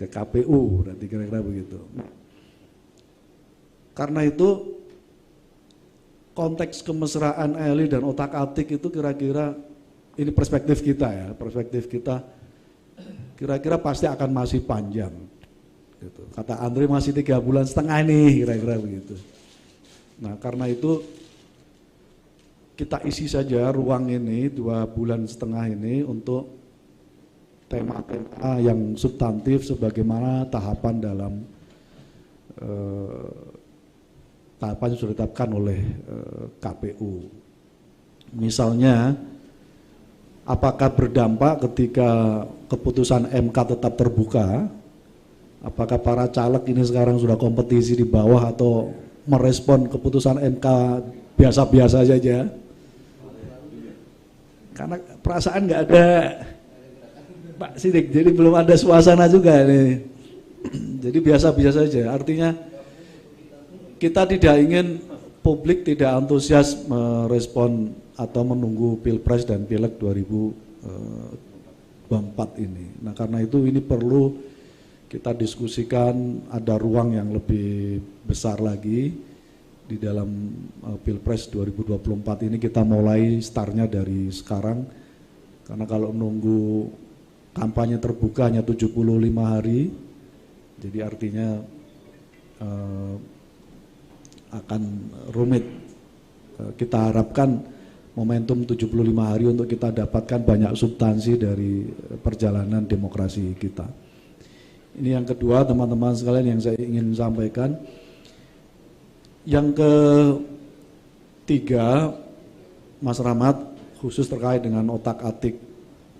Speaker 5: ke KPU, berarti kira-kira begitu. Karena itu konteks kemesraan elit dan otak-atik itu kira-kira, ini perspektif kita ya, perspektif kita kira-kira pasti akan masih panjang. Gitu. Kata Andre masih 3,5 bulan nih, kira-kira begitu. Nah, karena itu kita isi saja ruang ini 2,5 bulan ini untuk tema-tema yang substantif sebagaimana tahapan dalam tahapan yang sudah ditetapkan oleh KPU. Misalnya, apakah berdampak ketika keputusan MK tetap terbuka? Apakah para caleg ini sekarang sudah kompetisi di bawah atau merespon keputusan MK biasa-biasa saja? Karena perasaan nggak ada, Pak Sidik, jadi belum ada suasana juga nih. Jadi biasa-biasa saja. Artinya kita tidak ingin publik tidak antusias merespon atau menunggu Pilpres dan Pileg 2024 ini. Nah, karena itu ini perlu kita diskusikan, ada ruang yang lebih besar lagi di dalam Pilpres 2024 ini. Kita mulai startnya dari sekarang, karena kalau nunggu kampanye terbuka hanya 75 hari, jadi artinya akan rumit. Kita harapkan momentum 75 hari untuk kita dapatkan banyak substansi dari perjalanan demokrasi kita. Ini yang kedua, teman-teman sekalian, yang saya ingin sampaikan. Yang ketiga, Mas Rahmat, khusus terkait dengan otak-atik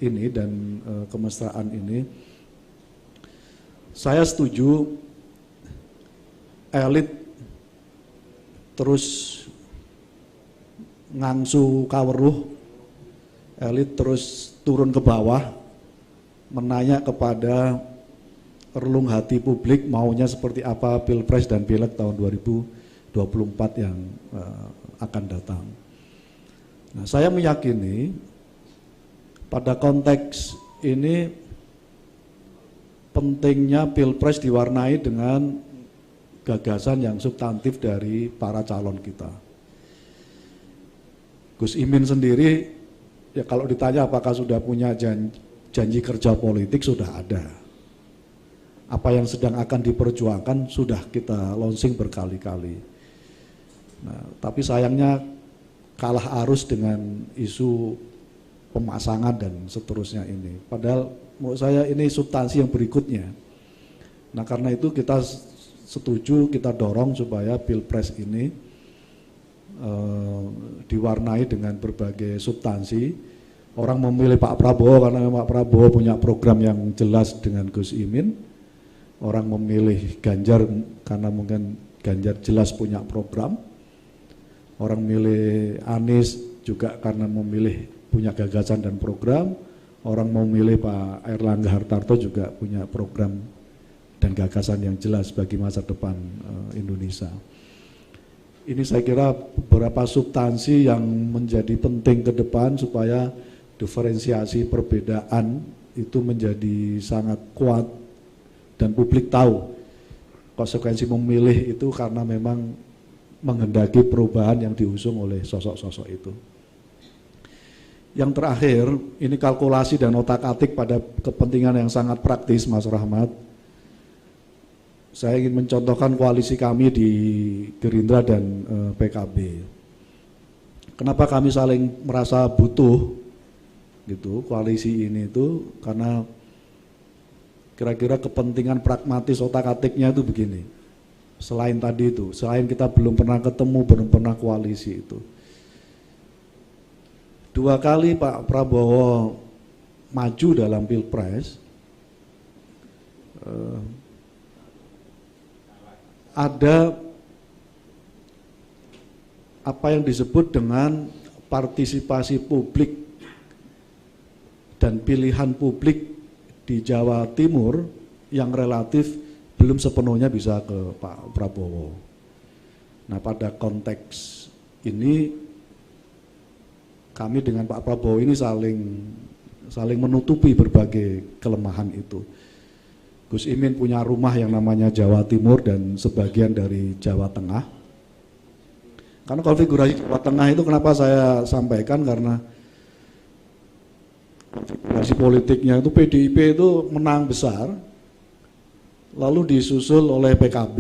Speaker 5: ini dan kemesraan ini, saya setuju elit terus ngangsu kaweruh, elit terus turun ke bawah, menanya kepada relung hati publik maunya seperti apa Pilpres dan Pileg tahun 2024 yang akan datang. Nah, saya meyakini pada konteks ini pentingnya Pilpres diwarnai dengan gagasan yang substantif dari para calon kita. Gus Imin sendiri, ya kalau ditanya apakah sudah punya janji kerja politik, sudah ada. Apa yang sedang akan diperjuangkan sudah kita launching berkali-kali. Nah, tapi sayangnya kalah arus dengan isu pemasangan dan seterusnya ini. Padahal menurut saya ini substansi yang berikutnya. Nah, karena itu kita setuju, kita dorong supaya Pilpres ini diwarnai dengan berbagai substansi. Orang memilih Pak Prabowo karena Pak Prabowo punya program yang jelas dengan Gus Imin. Orang memilih Ganjar karena mungkin Ganjar jelas punya program. Orang memilih Anies juga karena memilih punya gagasan dan program. Orang memilih Pak Erlangga Hartarto juga punya program dan gagasan yang jelas bagi masa depan Indonesia. Ini saya kira beberapa substansi yang menjadi penting ke depan supaya diferensiasi perbedaan itu menjadi sangat kuat dan publik tahu konsekuensi memilih itu karena memang menghendaki perubahan yang diusung oleh sosok-sosok itu. Yang terakhir, ini kalkulasi dan otak-atik pada kepentingan yang sangat praktis, Mas Rahmat. Saya ingin mencontohkan koalisi kami di Gerindra dan PKB. Kenapa kami saling merasa butuh gitu koalisi ini itu, karena kira-kira kepentingan pragmatis otak-atiknya itu begini. Selain tadi itu, selain kita belum pernah ketemu, belum pernah koalisi itu. 2 kali Pak Prabowo maju dalam Pilpres, ada apa yang disebut dengan partisipasi publik dan pilihan publik di Jawa Timur yang relatif belum sepenuhnya bisa ke Pak Prabowo. Nah, pada konteks ini kami dengan Pak Prabowo ini saling menutupi berbagai kelemahan itu. Gus Imin punya rumah yang namanya Jawa Timur dan sebagian dari Jawa Tengah. Karena konfigurasi Jawa Tengah itu kenapa saya sampaikan, karena konfigurasi politiknya itu PDIP itu menang besar, lalu disusul oleh PKB.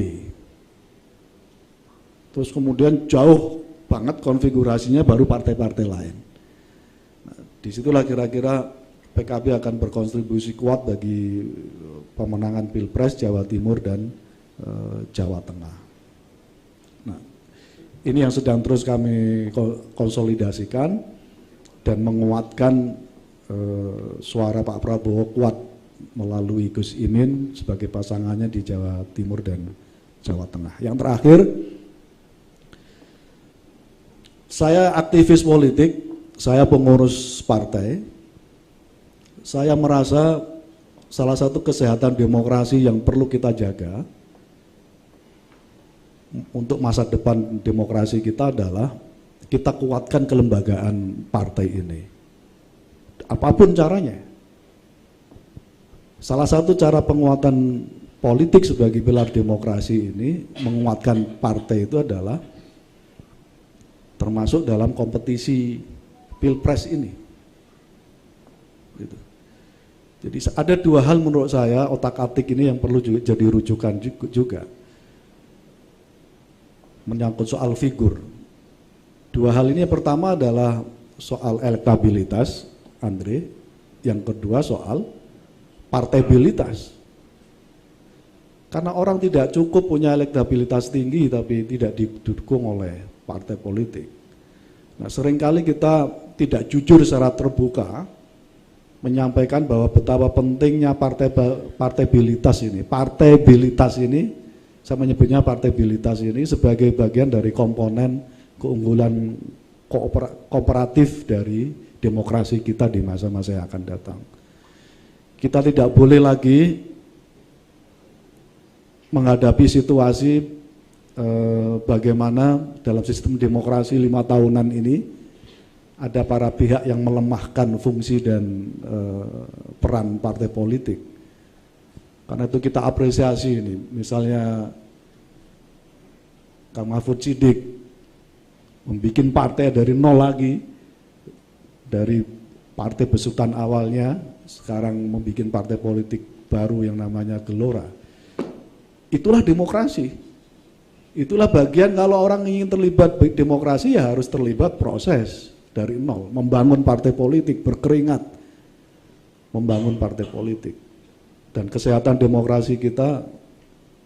Speaker 5: Terus kemudian jauh banget konfigurasinya baru partai-partai lain. Nah, disitulah kira-kira PKB akan berkontribusi kuat bagi pemenangan Pilpres Jawa Timur dan Jawa Tengah. Nah, ini yang sedang terus kami konsolidasikan dan menguatkan suara Pak Prabowo kuat melalui Gus Imin sebagai pasangannya di Jawa Timur dan Jawa Tengah. Yang terakhir, saya aktivis politik, saya pengurus partai. Saya merasa salah satu kesehatan demokrasi yang perlu kita jaga untuk masa depan demokrasi kita adalah kita kuatkan kelembagaan partai ini. Apapun caranya. Salah satu cara penguatan politik sebagai pilar demokrasi ini, menguatkan partai itu adalah termasuk dalam kompetisi Pilpres ini. Gitu. Jadi ada dua hal menurut saya otak-atik ini yang perlu jadi rujukan juga. Menyangkut soal figur. Dua hal ini yang pertama adalah soal elektabilitas, Andre. Yang kedua soal partaibilitas. Karena orang tidak cukup punya elektabilitas tinggi tapi tidak didukung oleh partai politik. Nah, seringkali kita tidak jujur secara terbuka menyampaikan bahwa betapa pentingnya partaibilitas ini. Partaibilitas ini, saya menyebutnya partaibilitas ini sebagai bagian dari komponen keunggulan kooperatif dari demokrasi kita di masa-masa yang akan datang. Kita tidak boleh lagi menghadapi situasi bagaimana dalam sistem demokrasi 5 tahunan ini ada para pihak yang melemahkan fungsi dan peran partai politik. Karena itu kita apresiasi ini, misalnya Kang Mahfud Siddiq membuat partai dari nol lagi, dari partai besutan awalnya, sekarang membuat partai politik baru yang namanya Gelora. Itulah demokrasi. Itulah bagian kalau orang ingin terlibat demokrasi ya harus terlibat proses dari nol, membangun partai politik, berkeringat, membangun partai politik. Dan kesehatan demokrasi kita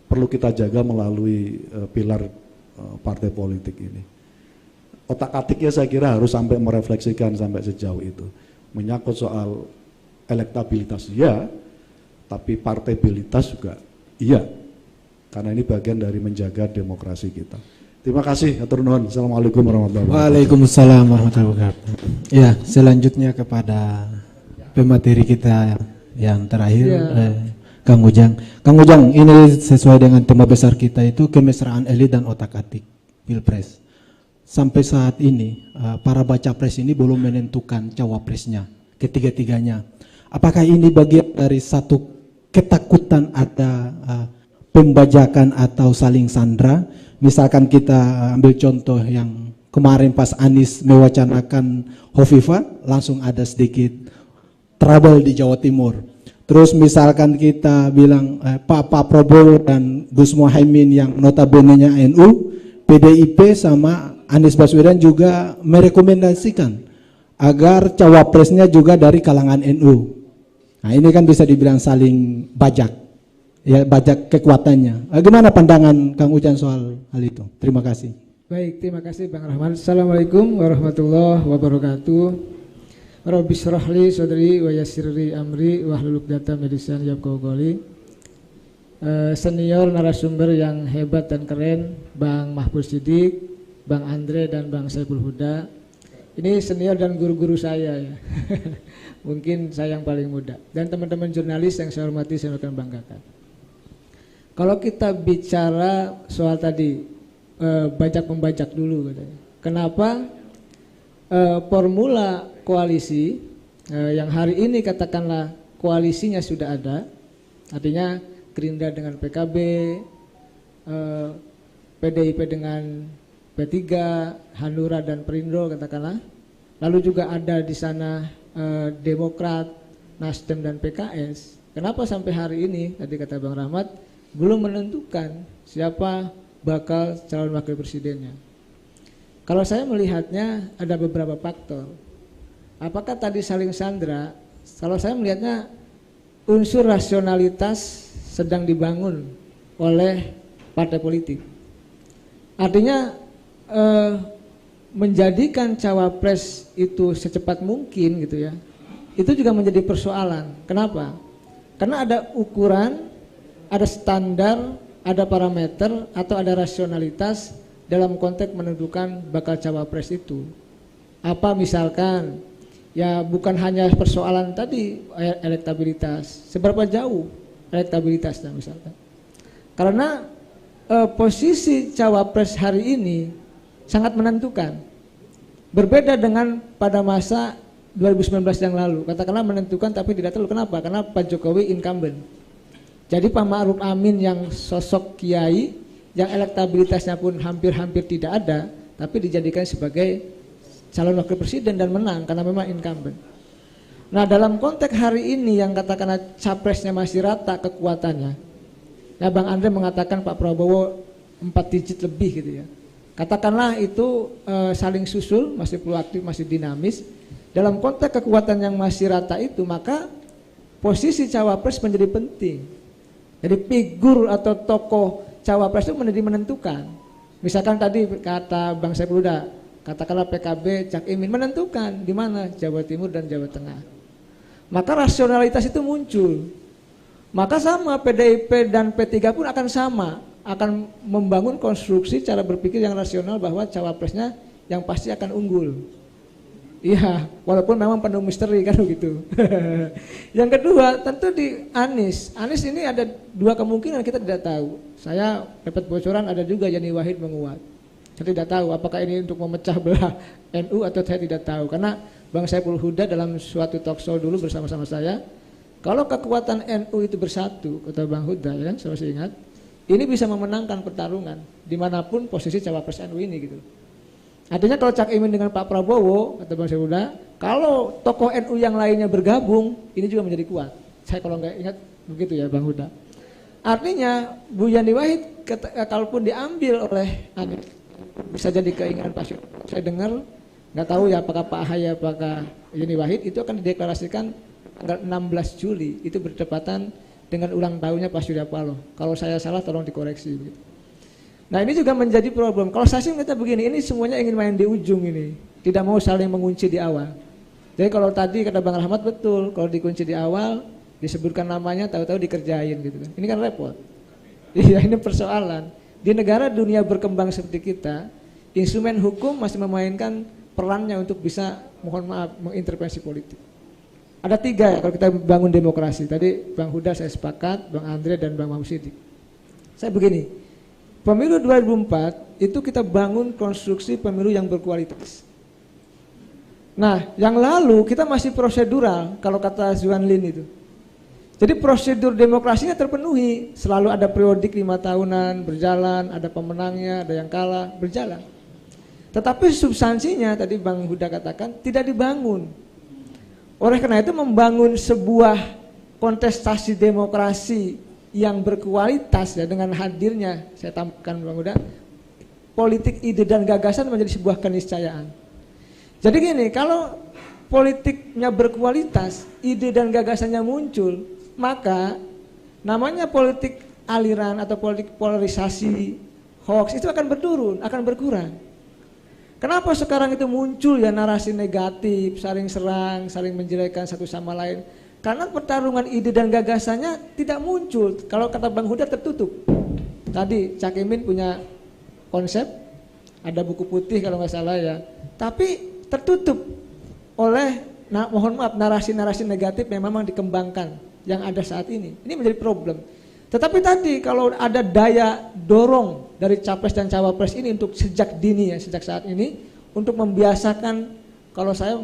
Speaker 5: perlu kita jaga melalui pilar partai politik ini. Otak-atiknya saya kira harus sampai merefleksikan sampai sejauh itu. Menyangkut soal elektabilitas ya, tapi partaibilitas juga iya. Karena ini bagian dari menjaga demokrasi kita. Terima kasih, atur nuhun. Assalamualaikum warahmatullahi wabarakatuh.
Speaker 1: Waalaikumsalam warahmatullahi wabarakatuh. Ya, selanjutnya kepada pemateri kita yang terakhir, Kang Ujang. Kang Ujang, ini sesuai dengan tema besar kita itu kemesraan elit dan otak-atik Pilpres. Sampai saat ini, para baca pres ini belum menentukan cawapresnya, ketiga-tiganya. Apakah ini bagian dari satu ketakutan ada pembajakan atau saling sandra? Misalkan kita ambil contoh yang kemarin pas Anies mewacanakan Hovifah, langsung ada sedikit trouble di Jawa Timur. Terus misalkan kita bilang Pak Prabowo dan Gus Muhaimin yang notabene-nya NU, PDIP sama Anies Baswedan juga merekomendasikan agar cawapresnya juga dari kalangan NU. Nah, ini kan bisa dibilang saling bajak. Ya, bajak kekuatannya. Bagaimana pandangan Kang Ujang soal hal itu? Terima kasih.
Speaker 6: Baik, terima kasih Bang Rahman. Assalamualaikum warahmatullahi wabarakatuh. Rabbi syrahli sadri wa yassirli amri wahlul 'uqdatam min lisani yafqahu qawli. Senior narasumber yang hebat dan keren, Bang Mahfud Siddiq, Bang Andre dan Bang Saiful Huda. Ini senior dan guru-guru saya ya. Mungkin saya yang paling muda. Dan teman-teman jurnalis yang saya hormati, saya akan banggakan. Kalau kita bicara soal tadi bajak-membajak dulu katanya. Kenapa formula koalisi yang hari ini katakanlah koalisinya sudah ada, artinya Gerindra dengan PKB, PDIP dengan P3, Hanura dan Perindo katakanlah. Lalu juga ada di sana Demokrat, Nasdem dan PKS. Kenapa sampai hari ini tadi kata Bang Rahmat belum menentukan siapa bakal calon wakil presidennya? Kalau saya melihatnya ada beberapa faktor. Apakah tadi saling sandra? Kalau saya melihatnya unsur rasionalitas sedang dibangun oleh partai politik. Artinya menjadikan cawapres itu secepat mungkin gitu ya. Itu juga menjadi persoalan. Kenapa? Karena ada ukuran, ada standar, ada parameter atau ada rasionalitas dalam konteks menentukan bakal cawapres itu. Apa misalkan ya bukan hanya persoalan tadi elektabilitas, seberapa jauh elektabilitasnya misalkan. Karena posisi cawapres hari ini sangat menentukan. Berbeda dengan pada masa 2019 yang lalu. Katakanlah menentukan tapi tidak terlalu. Kenapa? Karena Pak Jokowi incumbent. Jadi Pak Ma'ruf Amin yang sosok kiai yang elektabilitasnya pun hampir-hampir tidak ada, tapi dijadikan sebagai calon wakil presiden dan menang karena memang incumbent. Nah dalam konteks hari ini yang katakanlah capresnya masih rata kekuatannya, ya Bang Andre mengatakan Pak Prabowo 4 digit lebih gitu ya. Katakanlah itu saling susul, masih proaktif, masih dinamis. Dalam konteks kekuatan yang masih rata itu, maka posisi cawapres menjadi penting. Jadi figur atau tokoh cawapres itu menjadi menentukan. Misalkan tadi kata Bang Saiful Huda, katakanlah PKB, Cak Imin menentukan di mana Jawa Timur dan Jawa Tengah. Maka rasionalitas itu muncul. Maka sama PDIP dan P3 pun akan sama, akan membangun konstruksi cara berpikir yang rasional bahwa cawapresnya yang pasti akan unggul. Iya, walaupun memang penuh misteri kan begitu. Yang kedua tentu di Anies. Anies ini ada dua kemungkinan kita tidak tahu. Saya dapat bocoran ada juga Yani Wahid menguat. Saya tidak tahu apakah ini untuk memecah belah NU atau saya tidak tahu. Karena Bang Saiful Huda dalam suatu talk show dulu bersama-sama saya, kalau kekuatan NU itu bersatu, kata Bang Huda ya kan, saya masih ingat, ini bisa memenangkan pertarungan dimanapun posisi cawapres NU ini gitu. Artinya kalau Cak Imin dengan Pak Prabowo, kata Bang Saiful Huda, kalau tokoh NU yang lainnya bergabung, ini juga menjadi kuat. Saya kalau nggak ingat begitu ya Bang Huda. Artinya Bu Yani Wahid kalaupun diambil oleh Anies, bisa jadi keinginan Pak Syuk. Saya dengar, nggak tahu ya apakah Pak Ahaye apakah Yani Wahid itu akan dideklarasikan tanggal 16 Juli, itu bertepatan dengan ulang tahunnya Pak Surya Paloh. Kalau saya salah tolong dikoreksi begitu. Nah ini juga menjadi problem. Kalau saya sih melihatnya begini, ini semuanya ingin main di ujung ini, tidak mau saling mengunci di awal. Jadi kalau tadi kata Bang Rahmat betul, kalau dikunci di awal, disebutkan namanya, tahu-tahu dikerjain gitu kan. Ini kan repot. Iya ini persoalan. Di negara dunia berkembang seperti kita, instrumen hukum masih memainkan perannya untuk bisa, mohon maaf, mengintervensi politik. Ada 3 ya kalau kita bangun demokrasi. Tadi Bang Huda saya sepakat, Bang Andre dan Bang Mahfud Siddiq. Saya begini, pemilu 2004 itu kita bangun konstruksi pemilu yang berkualitas. Nah, yang lalu kita masih prosedural kalau kata Zuan Lin itu. Jadi prosedur demokrasinya terpenuhi, selalu ada periodik 5 tahunan berjalan, ada pemenangnya, ada yang kalah, berjalan. Tetapi substansinya tadi Bang Huda katakan tidak dibangun. Oleh karena itu membangun sebuah kontestasi demokrasi yang berkualitas ya dengan hadirnya, saya tambahkan Bang Huda, politik ide dan gagasan menjadi sebuah keniscayaan. Jadi gini, kalau politiknya berkualitas, ide dan gagasannya muncul, maka namanya politik aliran atau politik polarisasi, hoax itu akan berturun, akan berkurang. Kenapa sekarang itu muncul ya narasi negatif, saling serang, saling menjelekkan satu sama lain? Karena pertarungan ide dan gagasannya tidak muncul. Kalau kata Bang Huda tertutup. Tadi Cak Imin punya konsep, ada buku putih kalau nggak salah ya. Tapi tertutup oleh, mohon maaf, narasi-narasi negatif yang memang dikembangkan yang ada saat ini. Ini menjadi problem. Tetapi tadi kalau ada daya dorong dari capres dan cawapres ini untuk sejak dini ya, sejak saat ini untuk membiasakan, kalau saya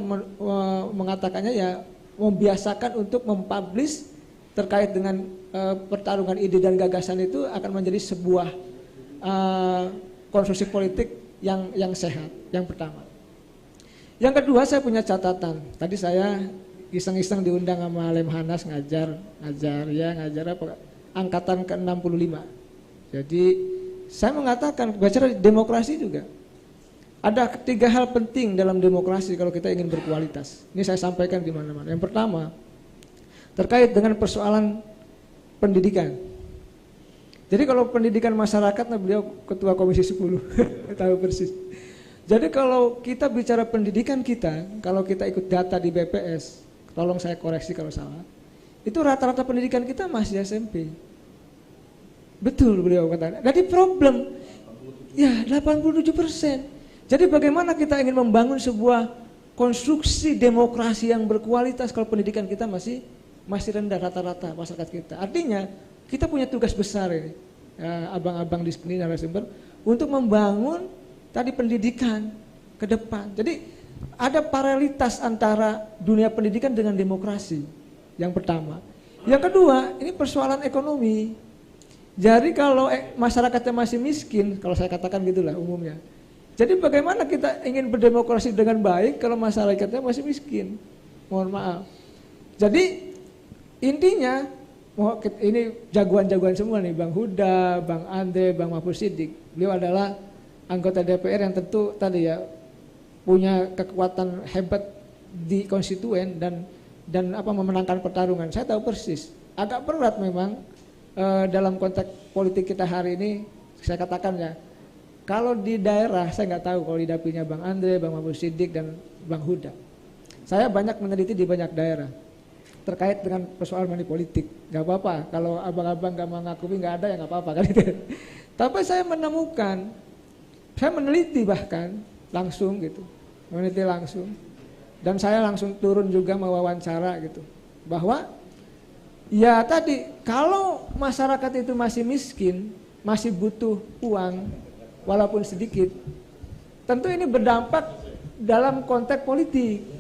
Speaker 6: mengatakannya ya membiasakan untuk mempublish terkait dengan pertarungan ide dan gagasan itu akan menjadi sebuah konstruksi politik yang sehat, yang pertama. Yang kedua saya punya catatan. Tadi saya iseng-iseng diundang sama Lemhanas ngajar apa? Angkatan ke-65. Jadi saya mengatakan bicara demokrasi juga. Ada 3 hal penting dalam demokrasi kalau kita ingin berkualitas. Ini saya sampaikan di mana-mana. Yang pertama, terkait dengan persoalan pendidikan. Jadi kalau pendidikan masyarakat, nah beliau ketua Komisi 10, tahu persis. Jadi kalau kita bicara pendidikan kita, kalau kita ikut data di BPS, tolong saya koreksi kalau salah, itu rata-rata pendidikan kita masih SMP. Betul beliau katakan. Jadi problem, ya 87%. Jadi bagaimana kita ingin membangun sebuah konstruksi demokrasi yang berkualitas kalau pendidikan kita masih rendah rata-rata masyarakat kita. Artinya kita punya tugas besar ini, abang-abang di sini narasumber, untuk membangun tadi pendidikan ke depan. Jadi ada paralelitas antara dunia pendidikan dengan demokrasi. Yang pertama. Yang kedua, ini persoalan ekonomi. Jadi kalau masyarakatnya masih miskin, kalau saya katakan gitulah umumnya. Jadi bagaimana kita ingin berdemokrasi dengan baik kalau masyarakatnya masih miskin? Mohon maaf. Jadi intinya, ini jagoan-jagoan semua nih, Bang Huda, Bang Andre, Bang Mahfud Siddiq. Beliau adalah anggota DPR yang tentu tadi ya punya kekuatan hebat di konstituen dan memenangkan pertarungan. Saya tahu persis. Agak berat memang dalam konteks politik kita hari ini, saya katakan ya. Kalau di daerah, saya nggak tahu kalau di dapilnya Bang Andre, Bang Mahfud Siddiq, dan Bang Huda. Saya banyak meneliti di banyak daerah terkait dengan persoalan money politik. Nggak apa-apa, kalau abang-abang nggak mengakui nggak ada ya nggak apa-apa kan itu. Tapi saya menemukan, saya meneliti bahkan langsung gitu, meneliti langsung, dan saya langsung turun juga mewawancara gitu, bahwa ya tadi kalau masyarakat itu masih miskin, masih butuh uang, walaupun sedikit, tentu ini berdampak dalam konteks politik.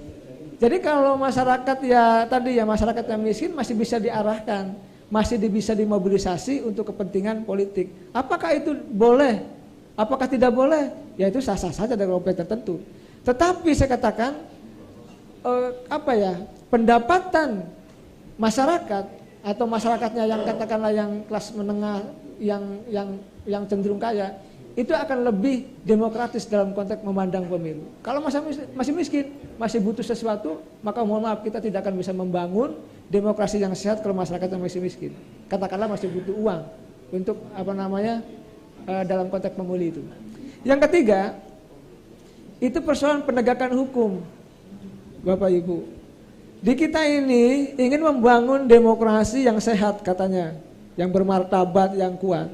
Speaker 6: Jadi kalau masyarakat ya tadi ya masyarakat yang miskin masih bisa diarahkan, masih bisa dimobilisasi untuk kepentingan politik. Apakah itu boleh? Apakah tidak boleh? Ya itu sah-sah saja dari konteks tertentu. Tetapi saya katakan pendapatan masyarakat atau masyarakatnya yang katakanlah yang kelas menengah yang cenderung kaya, itu akan lebih demokratis dalam konteks memandang pemilu. Kalau masih miskin, masih butuh sesuatu, maka mohon maaf kita tidak akan bisa membangun demokrasi yang sehat kalau masyarakat yang masih miskin. Katakanlah masih butuh uang untuk dalam konteks pemilu itu. Yang ketiga, itu persoalan penegakan hukum, Bapak Ibu. Di kita ini ingin membangun demokrasi yang sehat katanya, yang bermartabat, yang kuat.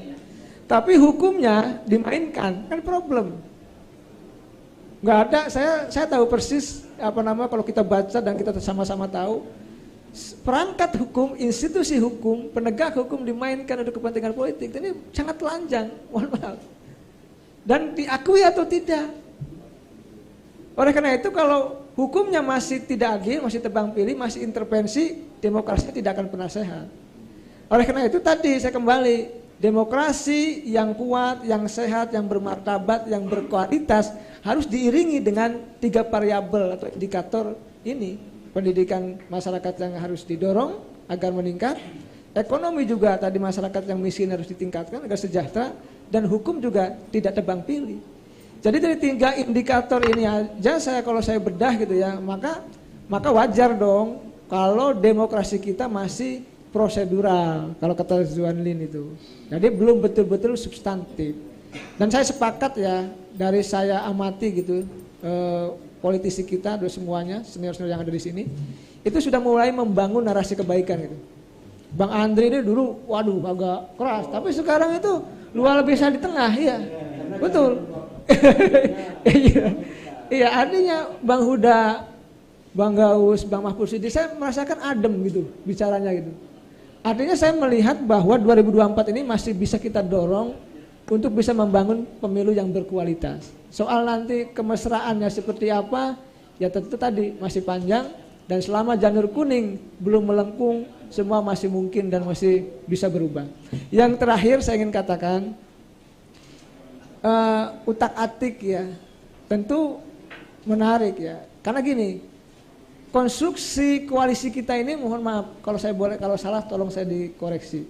Speaker 6: Tapi hukumnya dimainkan, kan problem. Nggak ada, saya tahu persis kalau kita baca dan kita sama-sama tahu, perangkat hukum, institusi hukum, penegak hukum dimainkan untuk kepentingan politik. Ini sangat telanjang, mohon maaf. Dan diakui atau tidak. Oleh karena itu kalau hukumnya masih tidak adil, masih tebang pilih, masih intervensi, demokrasinya tidak akan pernah sehat. Oleh karena itu tadi saya kembali, demokrasi yang kuat, yang sehat, yang bermartabat, yang berkualitas harus diiringi dengan 3 variabel atau indikator ini. Pendidikan masyarakat yang harus didorong agar meningkat, ekonomi juga tadi masyarakat yang miskin harus ditingkatkan agar sejahtera, dan hukum juga tidak tebang pilih. Jadi dari 3 indikator ini aja kalau saya bedah gitu ya, maka wajar dong kalau demokrasi kita masih prosedural, kalau kata Zuan Lin itu. Jadi belum betul-betul substantif. Dan saya sepakat ya, dari saya amati gitu, politisi kita, semuanya, senior-senior yang ada di sini, itu sudah mulai membangun narasi kebaikan gitu. Bang Andri ini dulu, waduh agak keras, tapi sekarang itu luar biasa di tengah, iya, betul. Iya, artinya Bang Huda, Bang Gaus, Bang Mahfud Sidi, saya merasakan adem gitu bicaranya gitu. Artinya saya melihat bahwa 2024 ini masih bisa kita dorong untuk bisa membangun pemilu yang berkualitas. Soal nanti kemesraannya seperti apa, ya tentu tadi masih panjang, dan selama janur kuning belum melengkung, semua masih mungkin dan masih bisa berubah. Yang terakhir saya ingin katakan, utak-atik ya, tentu menarik ya, karena gini, konstruksi koalisi kita ini, mohon maaf kalau saya boleh, kalau salah tolong saya dikoreksi,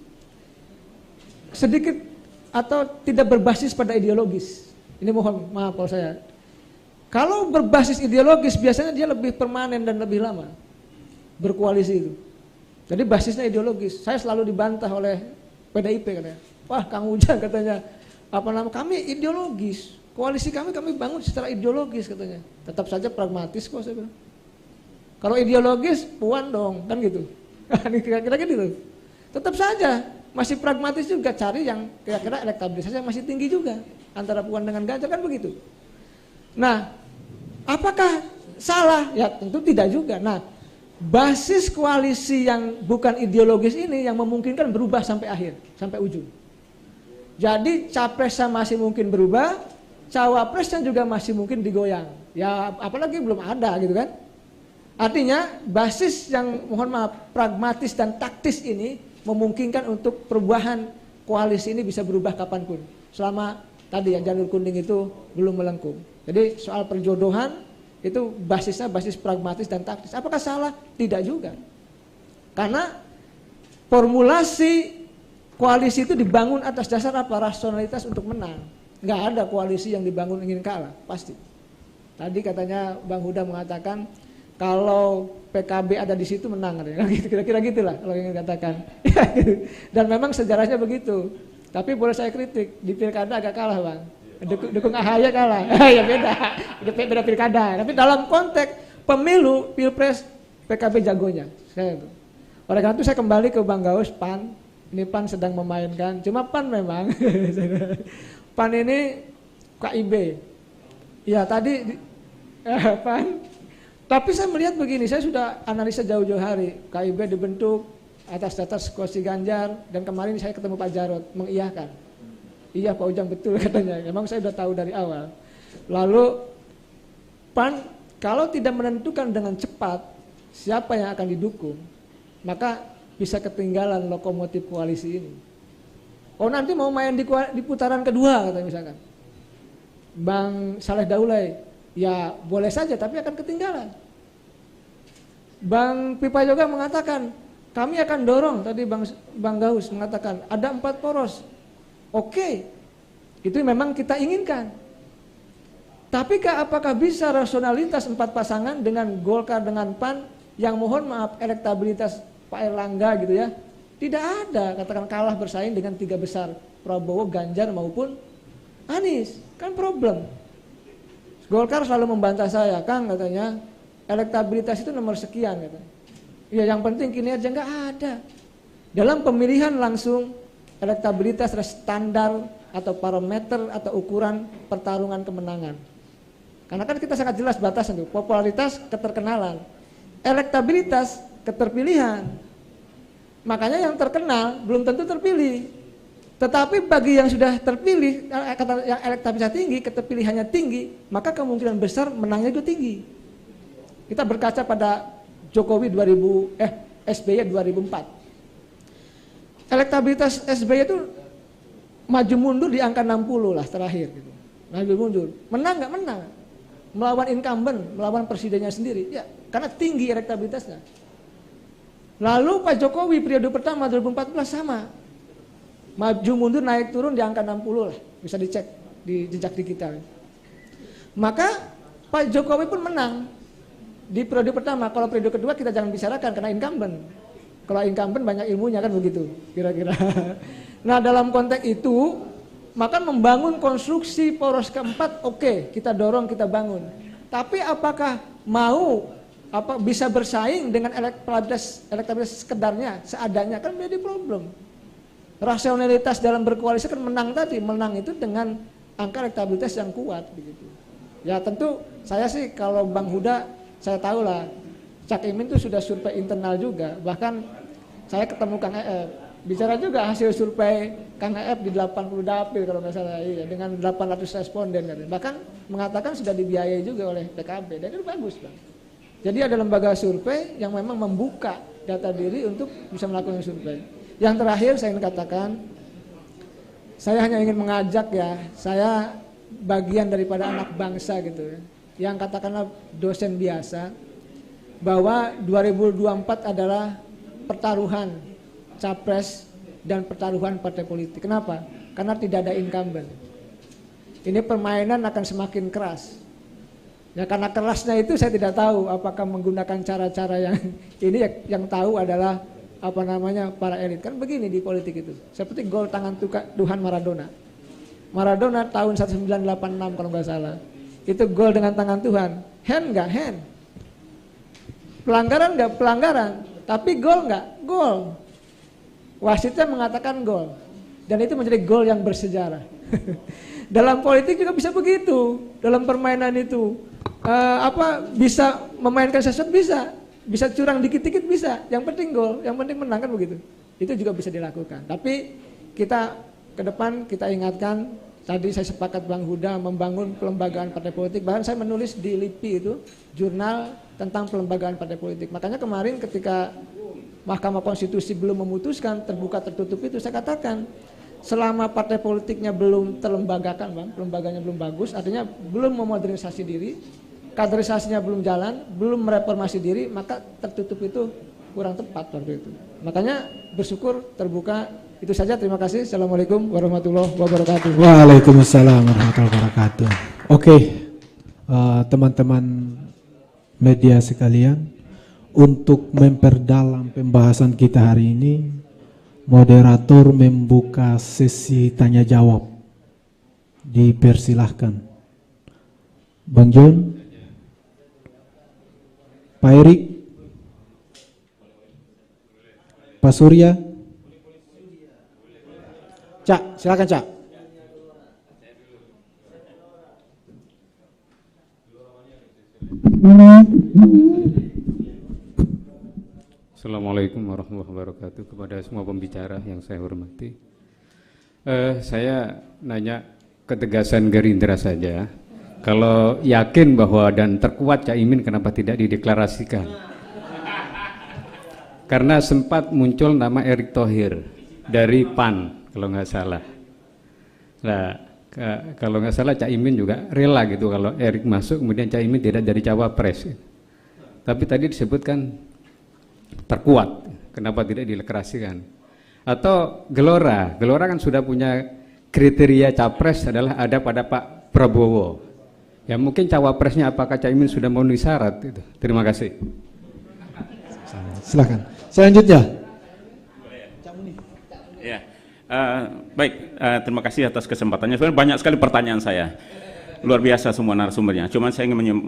Speaker 6: sedikit atau tidak berbasis pada ideologis. Ini mohon maaf kalau saya. Kalau berbasis ideologis biasanya dia lebih permanen dan lebih lama berkoalisi itu. Jadi basisnya ideologis. Saya selalu dibantah oleh PDIP katanya. Wah, Kang Ujang katanya, apa nama kami ideologis. Koalisi kami bangun secara ideologis katanya. Tetap saja pragmatis kok saya bilang. Kalau ideologis puan dong, kan gitu. Kira-kira gitu. Tetap saja masih pragmatis juga, cari yang kira-kira elektabilitasnya masih tinggi juga antara Puan dengan Ganjar, kan begitu. Nah, apakah salah? Ya tentu tidak juga. Nah, basis koalisi yang bukan ideologis ini yang memungkinkan berubah sampai akhir, sampai ujung. Jadi capresnya masih mungkin berubah, cawapresnya juga masih mungkin digoyang. Ya apalagi belum ada gitu kan. Artinya basis yang mohon maaf pragmatis dan taktis ini memungkinkan untuk perubahan koalisi ini bisa berubah kapanpun. Selama tadi yang janur kuning itu belum melengkung. Jadi soal perjodohan itu basisnya basis pragmatis dan taktis. Apakah salah? Tidak juga. Karena formulasi koalisi itu dibangun atas dasar apa? Rasionalitas untuk menang. Nggak ada koalisi yang dibangun ingin kalah, pasti. Tadi katanya Bang Huda mengatakan kalau PKB ada di situ menang, kira-kira gitulah kalau ingin katakan. Dan memang sejarahnya begitu. Tapi boleh saya kritik, di pilkada agak kalah Bang. Dukung AHY kalah. Ya beda pilkada. Tapi dalam konteks pemilu, pilpres, PKB jagonya. Oleh karena itu saya kembali ke Bang Gaus, PAN. Ini PAN sedang memainkan. Cuma PAN memang. PAN ini KIB. Ya tadi PAN. Tapi saya melihat begini, saya sudah analisa jauh-jauh hari. KIB dibentuk atas dasar skoci Ganjar, dan kemarin saya ketemu Pak Jarod mengiyakan. Iya Pak Ujang betul katanya, memang saya sudah tahu dari awal. Lalu PAN kalau tidak menentukan dengan cepat siapa yang akan didukung, maka bisa ketinggalan lokomotif koalisi ini. Oh nanti mau main di putaran kedua katanya misalkan. Bang Saleh Daulay, ya boleh saja tapi akan ketinggalan. Bang Pipa juga mengatakan kami akan dorong, tadi Bang Gaus mengatakan ada 4 poros. Oke, itu memang kita inginkan. Tapi apakah bisa rasionalitas 4 pasangan dengan Golkar dengan PAN yang mohon maaf elektabilitas Pak Erlangga gitu ya, tidak ada, katakan kalah bersaing dengan 3 besar Prabowo, Ganjar maupun Anies, kan problem. Golkar selalu membantah saya, Kang katanya elektabilitas itu nomor sekian katanya. Ya yang penting kinerja nggak ada. Dalam pemilihan langsung elektabilitas adalah standar atau parameter atau ukuran pertarungan kemenangan. Karena kan kita sangat jelas batasan itu, popularitas, keterkenalan, elektabilitas, keterpilihan. Makanya yang terkenal belum tentu terpilih. Tetapi bagi yang sudah terpilih, yang elektabilitas tinggi, keterpilihannya tinggi, maka kemungkinan besar menangnya juga tinggi. Kita berkaca pada Jokowi SBY 2004. Elektabilitas SBY itu maju mundur di angka 60 lah terakhir gitu. Maju mundur. Menang nggak menang. Melawan incumbent, melawan presidennya sendiri. Ya, karena tinggi elektabilitasnya. Lalu Pak Jokowi periode pertama 2014 sama. Maju mundur naik turun di angka 60 lah. Bisa dicek di jejak digital. Maka Pak Jokowi pun menang di periode pertama. Kalau periode kedua kita jangan bicarakan karena incumbent. Kalau incumbent banyak ilmunya kan begitu kira-kira. Nah dalam konteks itu maka membangun konstruksi poros keempat, oke, kita dorong, kita bangun. Tapi apakah mau bisa bersaing dengan elektabilitas sekedarnya, seadanya, kan menjadi problem. Rasionalitas dalam berkoalisi kan menang tadi, menang itu dengan angka elektabilitas yang kuat begitu. Ya tentu saya sih kalau Bang Huda, saya tahu lah Cak Imin itu sudah survei internal juga, bahkan saya ketemu Kang EF, bicara juga hasil survei Kang EF di 80 dapil kalau nggak salah, iya, dengan 800 responden, bahkan mengatakan sudah dibiayai juga oleh PKB, dan itu bagus Bang. Jadi ada lembaga survei yang memang membuka data diri untuk bisa melakukan survei. Yang terakhir saya ingin katakan, saya hanya ingin mengajak ya, saya bagian daripada anak bangsa gitu ya, yang katakanlah dosen biasa, bahwa 2024 adalah pertaruhan capres dan pertaruhan partai politik. Kenapa? Karena tidak ada incumbent. Ini permainan akan semakin keras. Ya karena kerasnya itu saya tidak tahu apakah menggunakan cara-cara yang ini yang tahu adalah para elit. Kan begini di politik itu. Seperti gol tangan Tuhan Maradona. Maradona tahun 1986 kalau nggak salah. Itu gol dengan tangan Tuhan. Hand nggak? Hand. Pelanggaran nggak? Pelanggaran. Tapi gol nggak? Gol. Wasitnya mengatakan gol. Dan itu menjadi gol yang bersejarah. Dalam politik juga bisa begitu. Dalam permainan itu. Bisa memainkan sesuatu bisa curang dikit-dikit bisa, yang penting gol, yang penting menang kan begitu. Itu juga bisa dilakukan. Tapi kita ke depan kita ingatkan, tadi saya sepakat Bang Huda membangun pelembagaan partai politik. Bahkan saya menulis di LIPI itu jurnal tentang pelembagaan partai politik. Makanya kemarin ketika Mahkamah Konstitusi belum memutuskan terbuka tertutup itu, saya katakan selama partai politiknya belum terlembagakan Bang, pelembaganya belum bagus, artinya belum memodernisasi diri, kaderisasinya belum jalan, belum mereformasi diri, maka tertutup itu kurang tepat waktu itu. Makanya bersyukur terbuka. Itu saja, terima kasih. Assalamualaikum warahmatullahi wabarakatuh.
Speaker 1: Waalaikumsalam warahmatullahi wabarakatuh. Oke, teman-teman media sekalian, untuk memperdalam pembahasan kita hari ini, moderator membuka sesi tanya jawab. Dipersilahkan. Bang John, Pak Erik, Pak Surya, Cak, silakan Cak.
Speaker 7: Assalamualaikum warahmatullahi wabarakatuh. Kepada semua pembicara yang saya hormati, saya nanya ketegasan Gerindra saja. Kalau yakin bahwa dan terkuat Caimin, kenapa tidak dideklarasikan? Karena sempat muncul nama Erick Thohir dari PAN kalau nggak salah. Nah, kalau nggak salah Caimin juga rela gitu kalau Erick masuk kemudian Caimin tidak jadi cawapres. Tapi tadi disebutkan terkuat, kenapa tidak dideklarasikan? Atau Gelora kan sudah punya kriteria capres adalah ada pada Pak Prabowo. Ya mungkin cawapresnya apakah Caimin sudah memenuhi syarat itu. Terima kasih.
Speaker 1: Silakan. Selanjutnya.
Speaker 8: Ya, baik. Terima kasih atas kesempatannya. Sebenarnya banyak sekali pertanyaan saya. Luar biasa semua narasumbernya. Cuman saya ingin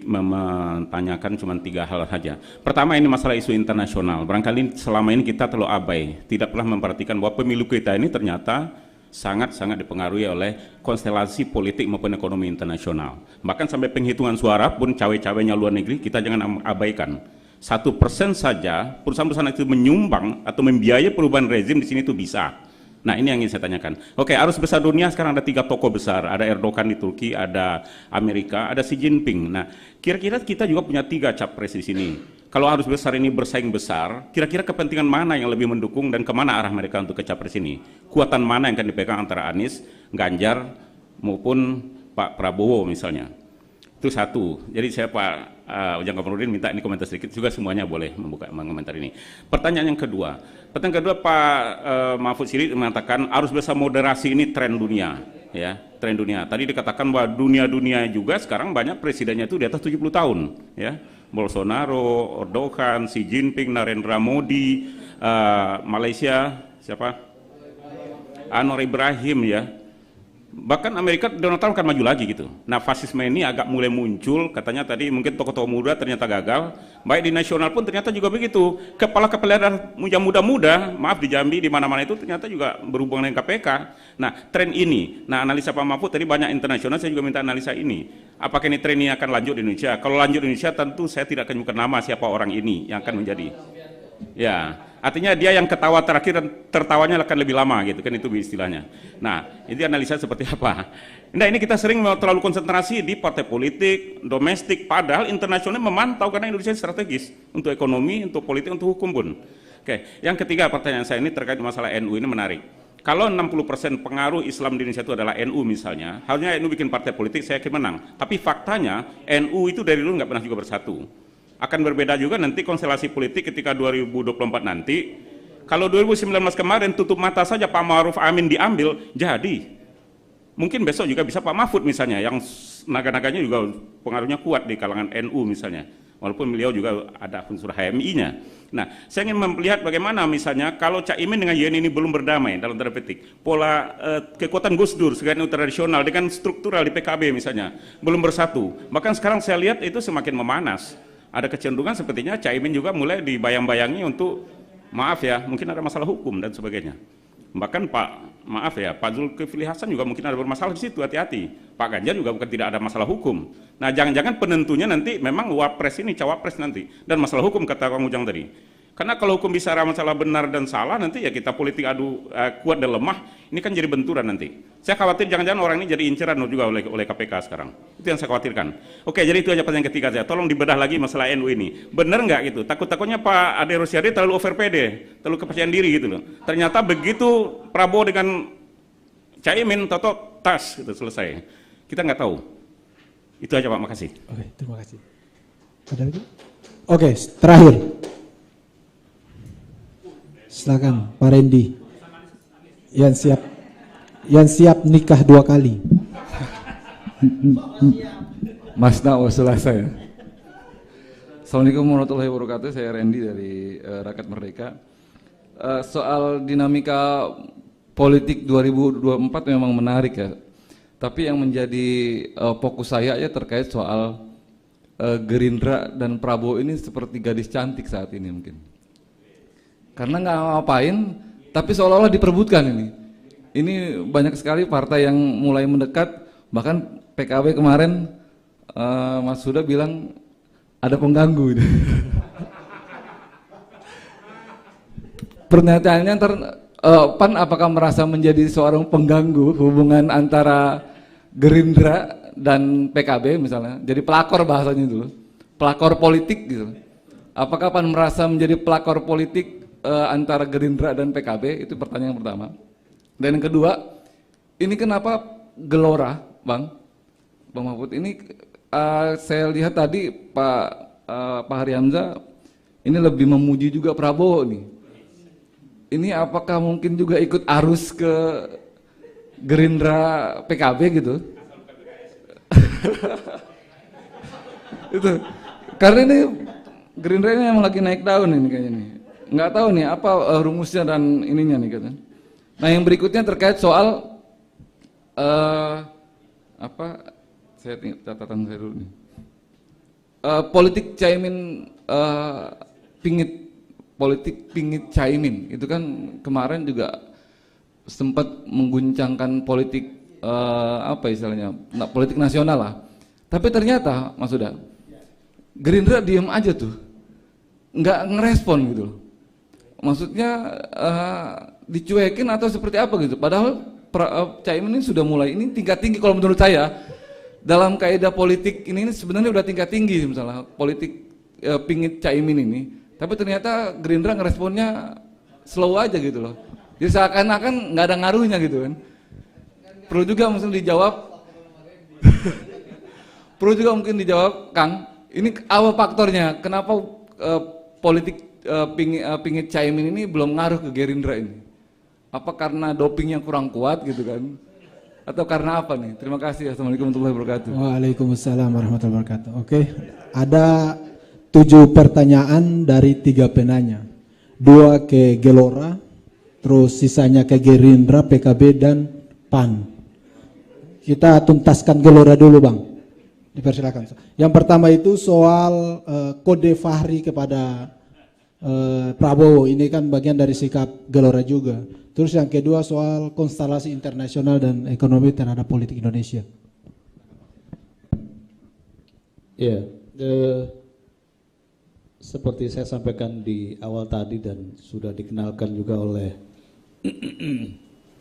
Speaker 8: menanyakan cuma 3 hal saja. Pertama, ini masalah isu internasional. Barangkali selama ini kita terlalu abai, tidak pernah memperhatikan bahwa pemilu kita ini ternyata sangat-sangat dipengaruhi oleh konstelasi politik maupun ekonomi internasional. Bahkan sampai penghitungan suara pun cawe-cawenya luar negeri kita jangan abaikan. 1% saja perusahaan-perusahaan itu menyumbang atau membiayai perubahan rezim di sini itu bisa. Nah ini yang ingin saya tanyakan. Oke, arus besar dunia sekarang ada 3 tokoh besar, ada Erdogan di Turki, ada Amerika, ada Xi Jinping. Nah kira-kira kita juga punya 3 capres di sini. Kalau arus besar ini bersaing besar, kira-kira kepentingan mana yang lebih mendukung dan kemana arah mereka untuk ke capres ini? Kuatan mana yang akan dipegang antara Anies, Ganjar, maupun Pak Prabowo misalnya? Itu satu. Jadi saya Pak Ujang Komarudin minta ini komentar sedikit, juga semuanya boleh mengomentar ini. Pertanyaan yang kedua. Pak Mahfud Sirit mengatakan arus besar moderasi ini tren dunia. Ya, tren dunia. Tadi dikatakan bahwa dunia juga sekarang banyak presidennya itu di atas 70 tahun. Ya. Bolsonaro, Erdogan, Xi Jinping, Narendra Modi, Malaysia siapa? Anwar Ibrahim ya. Bahkan Amerika Donald Trump akan maju lagi gitu. Nah, fasisme ini agak mulai muncul, katanya tadi mungkin tokoh-tokoh muda ternyata gagal. Baik di nasional pun ternyata juga begitu. Kepala-kepala daerah yang muda-muda, maaf di Jambi, di mana-mana itu ternyata juga berhubungan dengan KPK. Nah, tren ini, nah analisa Pak Mahfud tadi banyak internasional, saya juga minta analisa ini. Apakah ini tren ini akan lanjut di Indonesia? Kalau lanjut di Indonesia tentu saya tidak akan menyebutkan nama siapa orang ini yang akan menjadi. Ya, artinya dia yang ketawa terakhir dan tertawanya akan lebih lama gitu kan, itu istilahnya. Nah, ini analisa seperti apa? Nah, ini kita sering terlalu konsentrasi di partai politik, domestik, padahal internasional memantau karena Indonesia strategis untuk ekonomi, untuk politik, untuk hukum pun. Oke, yang ketiga pertanyaan saya ini terkait masalah NU ini menarik. Kalau 60% pengaruh Islam di Indonesia itu adalah NU misalnya, harusnya NU bikin partai politik saya yakin menang. Tapi faktanya NU itu dari dulu nggak pernah juga bersatu. Akan berbeda juga nanti konstelasi politik ketika 2024 nanti. Kalau 2019 kemarin tutup mata saja Pak Ma'ruf Amin diambil, jadi mungkin besok juga bisa Pak Mahfud misalnya, yang naga-naganya juga pengaruhnya kuat di kalangan NU misalnya, walaupun beliau juga ada unsur HMI-nya. Nah, saya ingin melihat bagaimana misalnya kalau Cak Imin dengan YN ini belum berdamai dalam tanda petik, pola kekuatan Gus Dur sebagai tradisional dengan struktural di PKB misalnya belum bersatu, bahkan sekarang saya lihat itu semakin memanas. Ada kecenderungan sepertinya Cak Imin juga mulai dibayang-bayangi untuk, maaf ya, mungkin ada masalah hukum dan sebagainya. Bahkan Pak Zulkifli Hasan juga mungkin ada bermasalah di situ, hati-hati. Pak Ganjar juga bukan tidak ada masalah hukum. Nah, jangan-jangan penentunya nanti memang wapres ini, cawapres nanti, dan masalah hukum kata Kang Ujang tadi. Karena kalau hukum bicara masalah benar dan salah, nanti ya kita politik adu kuat dan lemah, ini kan jadi benturan nanti. Saya khawatir jangan-jangan orang ini jadi inceran juga oleh KPK sekarang. Itu yang saya khawatirkan. Oke, jadi itu aja pertanyaan ketiga saya. Tolong dibedah lagi masalah NU ini. Benar nggak gitu? Takut-takutnya Pak Ade Rosiade terlalu over pede, terlalu kepercayaan diri gitu loh. Ternyata begitu Prabowo dengan Caimin, toto tas gitu selesai. Kita nggak tahu. Itu aja Pak, makasih.
Speaker 1: Oke, terima kasih. Ada lagi? Oke, terakhir. Silakan Pak Randy. Yang siap nikah 2 kali.
Speaker 9: Mas Usulah saya. Assalamualaikum warahmatullahi wabarakatuh. Saya Randy dari Rakyat Merdeka. Soal dinamika politik 2024 memang menarik ya. Tapi yang menjadi fokus saya ya terkait soal Gerindra dan Prabowo ini seperti gadis cantik saat ini mungkin. Karena nggak ngapain, tapi seolah-olah diperebutkan ini. Ini banyak sekali partai yang mulai mendekat, bahkan PKB kemarin Mas Huda bilang ada pengganggu. Pernyataannya PAN apakah merasa menjadi seorang pengganggu hubungan antara Gerindra dan PKB misalnya, jadi pelakor bahasanya dulu, pelakor politik gitu. Apakah PAN merasa menjadi pelakor politik antara Gerindra dan PKB? Itu pertanyaan pertama. Dan yang kedua, ini kenapa gelora, Bang Mahfud? Ini saya lihat tadi Pak Hari Hamzah ini lebih memuji juga Prabowo nih. Ini apakah mungkin juga ikut arus ke Gerindra PKB gitu? Itu karena ini Gerindra ini memang lagi naik daun ini kayaknya nih. Nggak tahu nih apa rumusnya dan ininya nih katanya. Nah, yang berikutnya terkait soal saya catatan saya dulu nih. Politik Caimin politik pingit Caimin itu kan kemarin juga sempat mengguncangkan politik istilahnya politik nasional lah. Tapi ternyata Mas Huda, Gerindra diem aja tuh, nggak ngerespon gitu loh. Maksudnya dicuekin atau seperti apa gitu. Padahal Caimin ini sudah mulai, ini tingkat tinggi kalau menurut saya dalam kaidah politik ini sebenarnya udah tingkat tinggi misalnya politik pingit Caimin ini. Tapi ternyata Gerindra ngeresponnya slow aja gitu loh. Jadi seakan-akan nggak ada ngaruhnya gitu kan. Perlu juga mungkin dijawab. Perlu juga mungkin dijawab, Kang. Ini apa faktornya? Kenapa politik pingit Caimin ini belum ngaruh ke Gerindra ini? Apa karena dopingnya kurang kuat gitu kan? Atau karena apa nih? Terima kasih. Assalamualaikum warahmatullahi wabarakatuh.
Speaker 1: Waalaikumsalam warahmatullahi wabarakatuh. Oke, ada 7 pertanyaan dari 3 penanya. 2 ke Gelora, terus sisanya ke Gerindra, PKB dan PAN. Kita tuntaskan Gelora dulu, Bang. Dipersilakan. Yang pertama itu soal kode Fahri kepada Prabowo. Ini kan bagian dari sikap Gelora juga. Terus yang kedua soal konstelasi internasional dan ekonomi terhadap politik Indonesia.
Speaker 2: Ya, seperti saya sampaikan di awal tadi dan sudah dikenalkan juga oleh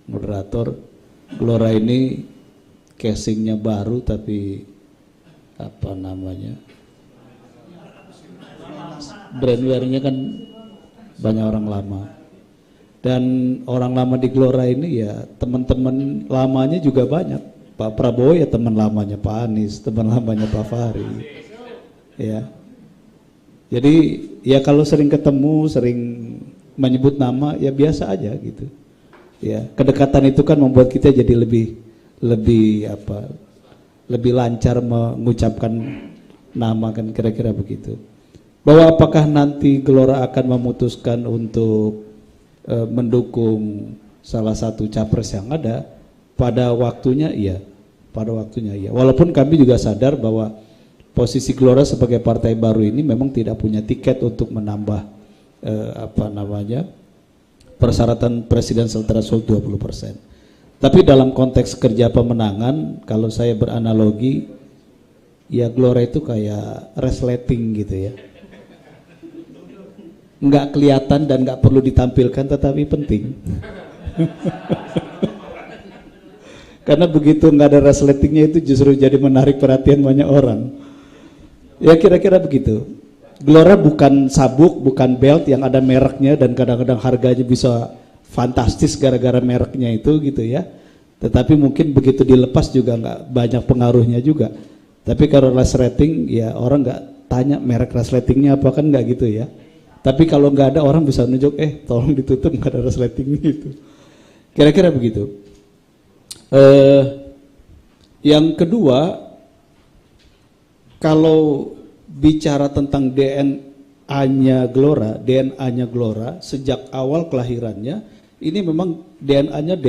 Speaker 2: moderator, Gelora ini casingnya baru tapi apa namanya, brandware-nya kan banyak orang lama, dan orang lama di Gelora ini ya teman-teman lamanya juga banyak. Pak Prabowo ya teman lamanya Pak Anies, teman lamanya Pak Fahri, ya. Jadi ya kalau sering ketemu, sering menyebut nama ya biasa aja gitu. Ya, kedekatan itu kan membuat kita jadi lebih lancar mengucapkan nama, kan kira-kira begitu. Bahwa apakah nanti Gelora akan memutuskan untuk mendukung salah satu capres yang ada pada waktunya, iya. Pada waktunya iya. Walaupun kami juga sadar bahwa posisi Gelora sebagai partai baru ini memang tidak punya tiket untuk menambah persyaratan presidential threshold 20%. Tapi dalam konteks kerja pemenangan, kalau saya beranalogi, ya Gelora itu kayak resleting gitu ya. Nggak kelihatan dan nggak perlu ditampilkan, tetapi penting. Karena begitu nggak ada resletingnya itu justru jadi menarik perhatian banyak orang. Ya kira-kira begitu. Gelora bukan sabuk, bukan belt yang ada mereknya dan kadang-kadang harganya bisa fantastis gara-gara mereknya itu gitu ya. Tetapi mungkin begitu dilepas juga nggak banyak pengaruhnya juga. Tapi kalau resleting ya orang nggak tanya merek resletingnya apa, kan nggak gitu ya. Tapi kalau nggak ada orang bisa nunjuk, tolong ditutup nggak ada resletingnya itu. Kira-kira begitu. Yang kedua, kalau bicara tentang DNA-nya Gelora sejak awal kelahirannya, ini memang DNA-nya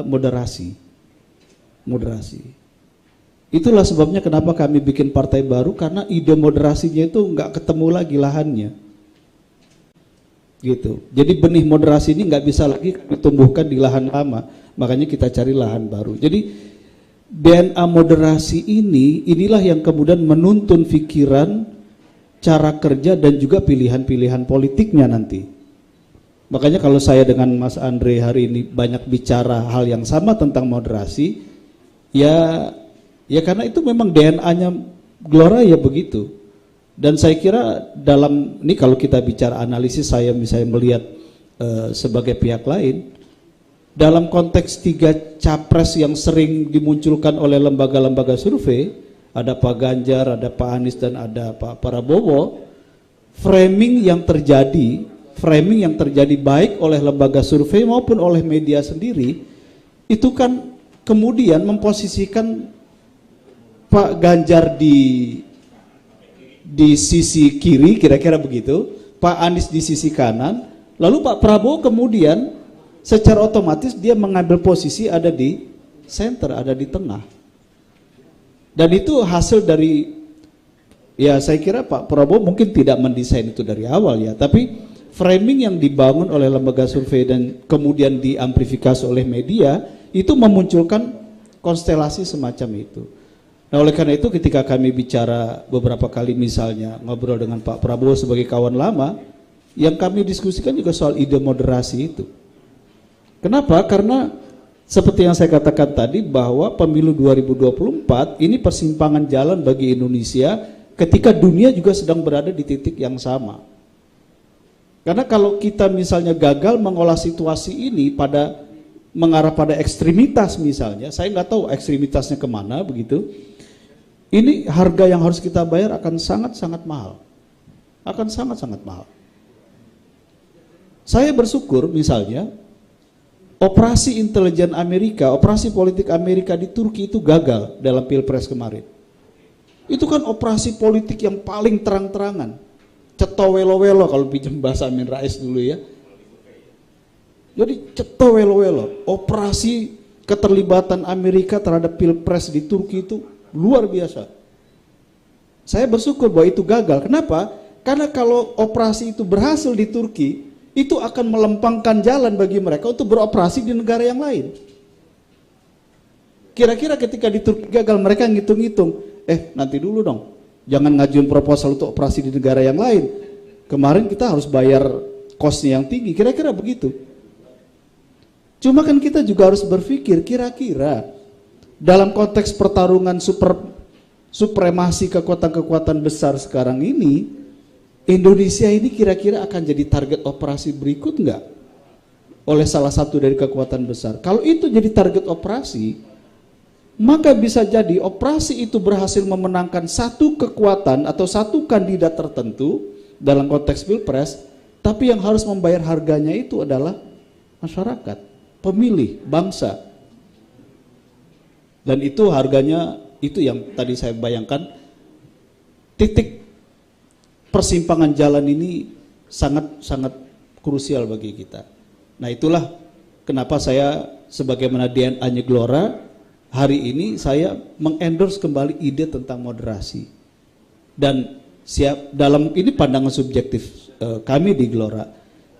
Speaker 2: moderasi. Itulah sebabnya kenapa kami bikin partai baru, karena ide moderasinya itu nggak ketemu lagi lahannya. Gitu. Jadi benih moderasi ini nggak bisa lagi ditumbuhkan di lahan lama, makanya kita cari lahan baru. Jadi DNA moderasi inilah yang kemudian menuntun pikiran, cara kerja dan juga pilihan-pilihan politiknya nanti. Makanya kalau saya dengan Mas Andre hari ini banyak bicara hal yang sama tentang moderasi, ya karena itu memang DNA-nya Gelora ya begitu. Dan saya kira dalam ini kalau kita bicara analisis, saya misalnya melihat sebagai pihak lain, dalam konteks 3 capres yang sering dimunculkan oleh lembaga-lembaga survei, ada Pak Ganjar, ada Pak Anies dan ada Pak Prabowo, framing yang terjadi baik oleh lembaga survei maupun oleh media sendiri, itu kan kemudian memposisikan Pak Ganjar di sisi kiri, kira-kira begitu, Pak Anies di sisi kanan, lalu Pak Prabowo kemudian secara otomatis dia mengambil posisi ada di center, ada di tengah. Dan itu hasil dari, ya saya kira Pak Prabowo mungkin tidak mendesain itu dari awal ya, tapi framing yang dibangun oleh lembaga survei dan kemudian diamplifikasi oleh media itu memunculkan konstelasi semacam itu. Nah oleh karena itu ketika kami bicara beberapa kali misalnya ngobrol dengan Pak Prabowo sebagai kawan lama, yang kami diskusikan juga soal ide moderasi itu. Kenapa? Karena seperti yang saya katakan tadi bahwa pemilu 2024 ini persimpangan jalan bagi Indonesia ketika dunia juga sedang berada di titik yang sama. Karena kalau kita misalnya gagal mengolah situasi ini mengarah pada ekstremitas misalnya, saya nggak tahu ekstremitasnya kemana begitu, ini harga yang harus kita bayar akan sangat-sangat mahal. Akan sangat-sangat mahal. Saya bersyukur misalnya, operasi intelijen Amerika, operasi politik Amerika di Turki itu gagal dalam Pilpres kemarin. Itu kan operasi politik yang paling terang-terangan. Cetowelo-welo kalau pinjam bahasa Amin Rais dulu ya. Jadi cetowelo-welo, operasi keterlibatan Amerika terhadap pilpres di Turki itu luar biasa. Saya bersyukur bahwa itu gagal. Kenapa? Karena kalau operasi itu berhasil di Turki, itu akan melempangkan jalan bagi mereka untuk beroperasi di negara yang lain. Kira-kira ketika di Turki gagal, mereka ngitung-ngitung, nanti dulu dong, jangan ngajuin proposal untuk operasi di negara yang lain. Kemarin kita harus bayar kosnya yang tinggi, kira-kira begitu. Cuma kan kita juga harus berpikir, kira-kira dalam konteks pertarungan supremasi kekuatan-kekuatan besar sekarang ini, Indonesia ini kira-kira akan jadi target operasi berikut enggak? Oleh salah satu dari kekuatan besar. Kalau itu jadi target operasi, maka bisa jadi operasi itu berhasil memenangkan satu kekuatan atau satu kandidat tertentu dalam konteks pilpres, tapi yang harus membayar harganya itu adalah masyarakat, pemilih, bangsa. Dan itu harganya, itu yang tadi saya bayangkan, titik persimpangan jalan ini sangat krusial bagi kita. Nah itulah kenapa saya sebagaimana DNA-nya Gelora, hari ini saya mengendorse kembali ide tentang moderasi. Dan dalam ini pandangan subjektif kami di Gelora,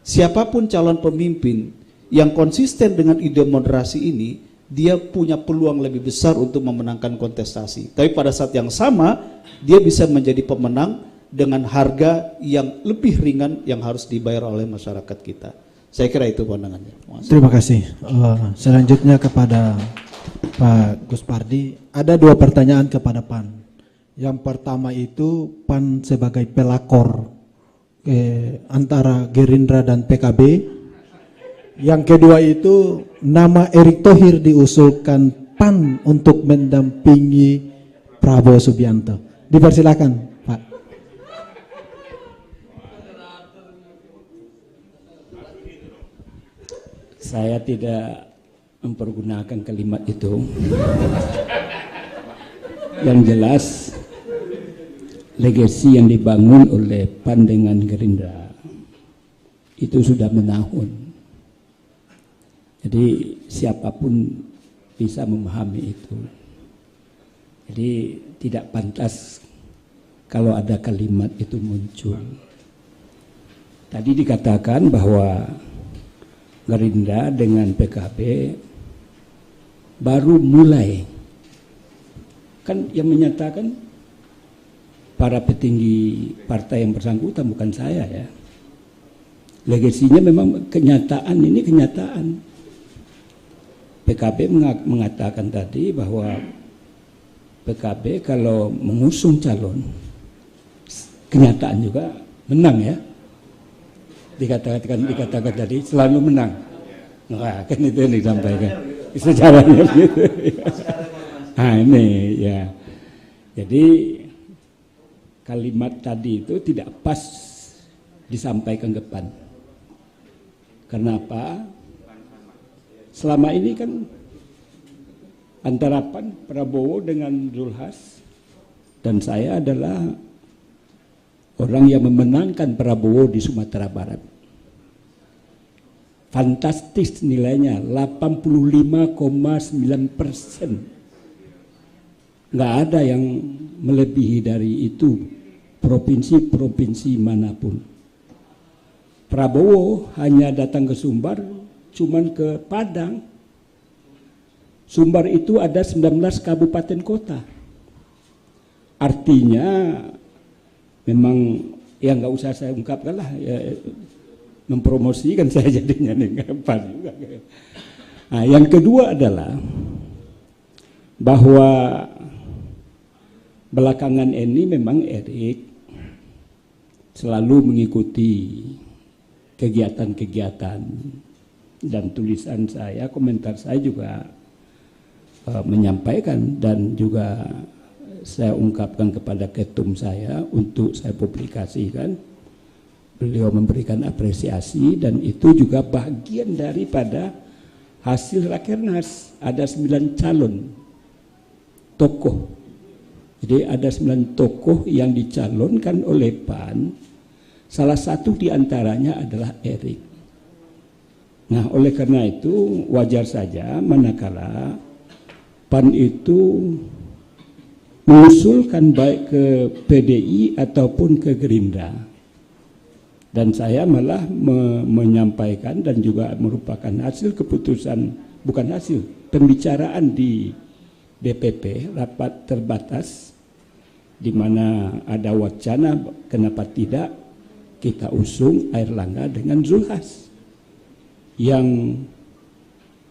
Speaker 2: siapapun calon pemimpin yang konsisten dengan ide moderasi ini, dia punya peluang lebih besar untuk memenangkan kontestasi. Tapi pada saat yang sama, dia bisa menjadi pemenang dengan harga yang lebih ringan yang harus dibayar oleh masyarakat kita. Saya kira itu pandangannya.
Speaker 1: Terima kasih. Selanjutnya kepada Pak Gus Pardi, ada 2 pertanyaan kepada PAN. Yang pertama itu PAN sebagai pelakor antara Gerindra dan PKB. Yang kedua itu nama Erick Thohir diusulkan PAN untuk mendampingi Prabowo Subianto. Dipersilakan, Pak.
Speaker 3: Saya tidak mempergunakan kalimat itu. Yang jelas, legasi yang dibangun oleh PAN dengan Gerindra itu sudah menahun. Jadi siapapun bisa memahami itu. Jadi tidak pantas kalau ada kalimat itu muncul. Tadi dikatakan bahwa Gerindra dengan PKB baru mulai. Kan yang menyatakan para petinggi partai yang bersangkutan, bukan saya ya. Legasinya memang kenyataan, ini kenyataan. PKB mengatakan tadi bahwa PKB kalau mengusung calon, kenyataan juga menang ya. Dikatakan tadi selalu menang. Nah, kan itu yang disampaikan. Sejarahnya gitu. Nah ini ya. Jadi kalimat tadi itu tidak pas disampaikan ke PAN. Kenapa? Selama ini kan antara PAN, Prabowo dengan Zulhas, dan saya adalah orang yang memenangkan Prabowo di Sumatera Barat. Fantastis nilainya, 85,9%. Nggak ada yang melebihi dari itu, provinsi-provinsi manapun. Prabowo hanya datang ke Sumbar, cuman ke Padang. Sumbar itu ada 19 kabupaten kota. Artinya memang ya nggak usah saya ungkapkan lah, ya, mempromosikan saya jadinya nih apa juga. Nah, yang kedua adalah bahwa belakangan ini memang Erick selalu mengikuti kegiatan-kegiatan dan tulisan saya, komentar saya juga menyampaikan dan juga saya ungkapkan kepada ketum saya untuk saya publikasikan. Beliau memberikan apresiasi dan itu juga bagian daripada hasil Rakernas. Ada 9 calon tokoh. Jadi ada 9 tokoh yang dicalonkan oleh PAN. Salah satu diantaranya adalah Erick. Nah, oleh karena itu wajar saja manakala PAN itu mengusulkan baik ke PDI ataupun ke Gerindra. Dan saya malah menyampaikan dan juga merupakan hasil keputusan, bukan hasil, pembicaraan di DPP, rapat terbatas, di mana ada wacana kenapa tidak kita usung Airlangga dengan Zulhas yang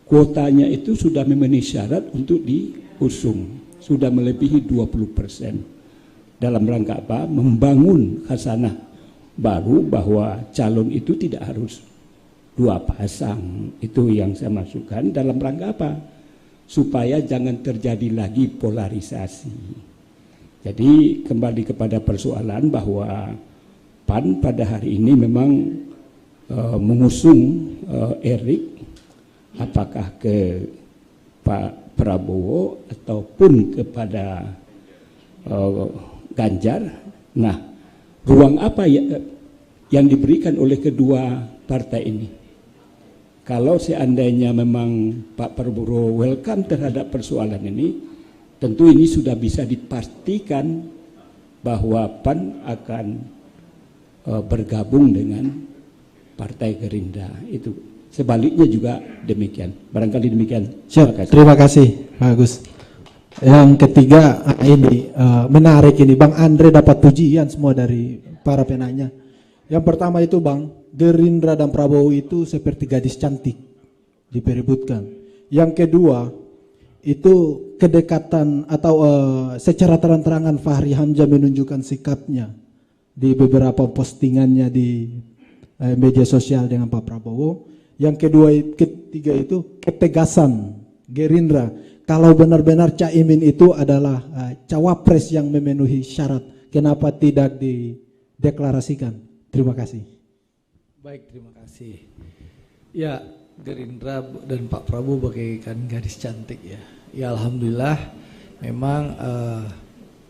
Speaker 3: kuotanya itu sudah memenuhi syarat untuk diusung, sudah melebihi 20%. Dalam rangka apa? Membangun khasanah baru bahwa calon itu tidak harus dua pasang. Itu yang saya masukkan dalam rangka apa? Supaya jangan terjadi lagi polarisasi. Jadi kembali kepada persoalan bahwa PAN pada hari ini memang mengusung Erik, apakah ke Pak Prabowo ataupun kepada Ganjar. Nah, ruang apa yang diberikan oleh kedua partai ini? Kalau seandainya memang Pak Prabowo welcome terhadap persoalan ini, tentu ini sudah bisa dipastikan bahwa PAN akan bergabung dengan Partai Gerindra. Itu sebaliknya juga demikian. Barangkali demikian.
Speaker 1: Terima kasih Pak Agus. Yang ketiga ini menarik ini, Bang Andre dapat pujian semua dari para penanya. Yang pertama itu Bang, Gerindra dan Prabowo itu seperti gadis cantik diperebutkan. Yang kedua itu kedekatan atau secara terang-terangan Fahri Hamzah menunjukkan sikapnya di beberapa postingannya di media sosial dengan Pak Prabowo. Yang ketiga itu ketegasan Gerindra. Kalau benar-benar Caimin itu adalah cawapres yang memenuhi syarat, kenapa tidak dideklarasikan? Terima kasih.
Speaker 4: Baik, terima kasih. Ya, Gerindra dan Pak Prabowo bagaikan gadis cantik ya. Ya alhamdulillah, memang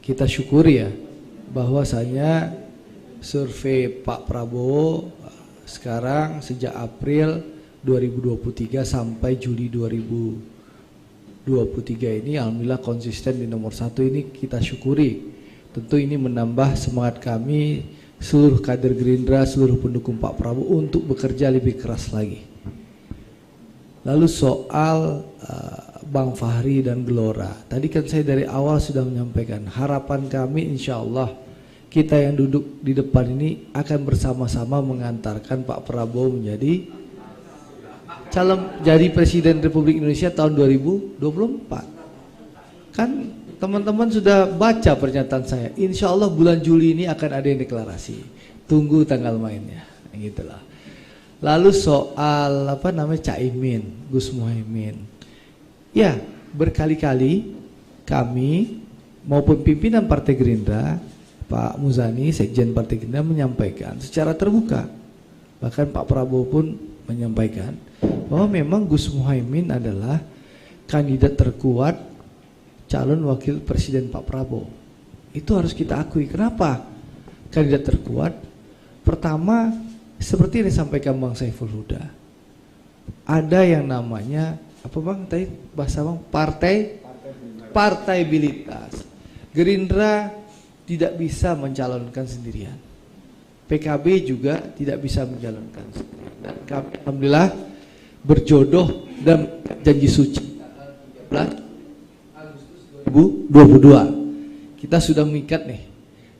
Speaker 4: kita syukuri ya bahwasanya survei Pak Prabowo sekarang sejak April 2023 sampai Juli 2023 ini alhamdulillah konsisten di nomor 1, ini kita syukuri. Tentu ini menambah semangat kami seluruh kader Gerindra, seluruh pendukung Pak Prabowo untuk bekerja lebih keras lagi. Lalu soal Bang Fahri dan Gelora, tadi kan saya dari awal sudah menyampaikan harapan kami insya Allah kita yang duduk di depan ini akan bersama-sama mengantarkan Pak Prabowo menjadi calon jadi Presiden Republik Indonesia tahun 2024. Kan teman-teman sudah baca pernyataan saya, insya Allah bulan Juli ini akan ada yang deklarasi. Tunggu tanggal mainnya, gitulah. Lalu soal apa namanya Caimin, Gus Muhaimin, ya berkali-kali kami maupun pimpinan Partai Gerindra, Pak Muzani, Sekjen Partai Gerindra menyampaikan secara terbuka, bahkan Pak Prabowo pun menyampaikan bahwa memang Gus Muhaimin adalah kandidat terkuat calon wakil presiden Pak Prabowo. Itu harus kita akui. Kenapa kandidat terkuat? Pertama, seperti yang disampaikan Bang Saiful Huda, ada yang namanya apa Bang tadi bahasa Bang, partaibilitas. Gerindra tidak bisa mencalonkan sendirian, PKB juga tidak bisa mencalonkan sendirian. Dan kami alhamdulillah berjodoh dan janji suci 13 Agustus 2022 kita sudah mengikat nih.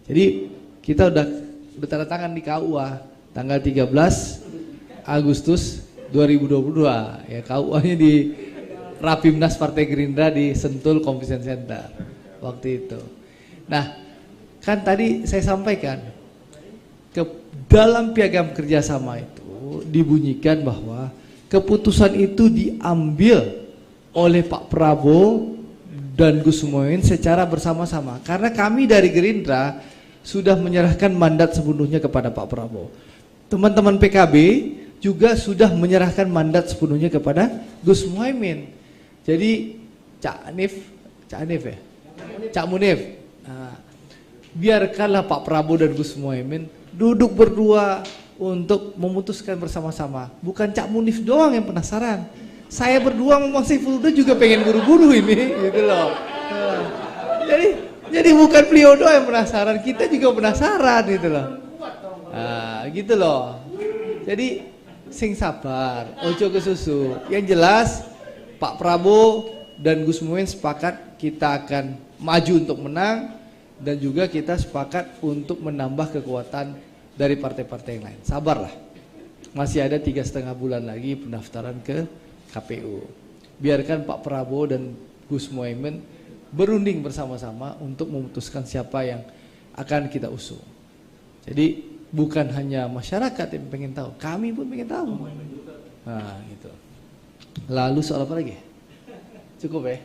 Speaker 4: Jadi kita udah tanda tangan di KUA tanggal 13 Agustus 2022 ya, KUA-nya di Rapimnas Partai Gerindra di Sentul Convention Center waktu itu. Nah, kan tadi saya sampaikan dalam piagam kerjasama itu dibunyikan bahwa keputusan itu diambil oleh Pak Prabowo dan Gus Muhaimin secara bersama-sama. Karena kami dari Gerindra sudah menyerahkan mandat sepenuhnya kepada Pak Prabowo. Teman-teman PKB juga sudah menyerahkan mandat sepenuhnya kepada Gus Muhaimin. Jadi Cak Munif. Nah, biarkanlah Pak Prabowo dan Gus Muhaimin duduk berdua, untuk memutuskan bersama-sama. Bukan Cak Munif doang yang penasaran. Saya berdua sama Bang Saiful Huda juga pengen buru-buru ini, gitu loh. Jadi bukan beliau doang yang penasaran, kita juga penasaran, gitu loh. Gitu loh. Jadi sing sabar, ojo ke susu. Yang jelas Pak Prabowo dan Gus Muhyiddin sepakat kita akan maju untuk menang, dan juga kita sepakat untuk menambah kekuatan dari partai-partai yang lain. Sabarlah, masih ada 3,5 bulan lagi pendaftaran ke KPU. Biarkan Pak Prabowo dan Gus Muhyiddin berunding bersama-sama untuk memutuskan siapa yang akan kita usung. Jadi bukan hanya masyarakat yang pengen tahu, kami pun pengen tahu. Nah, gitu. Lalu soal apa lagi? Cukup ya?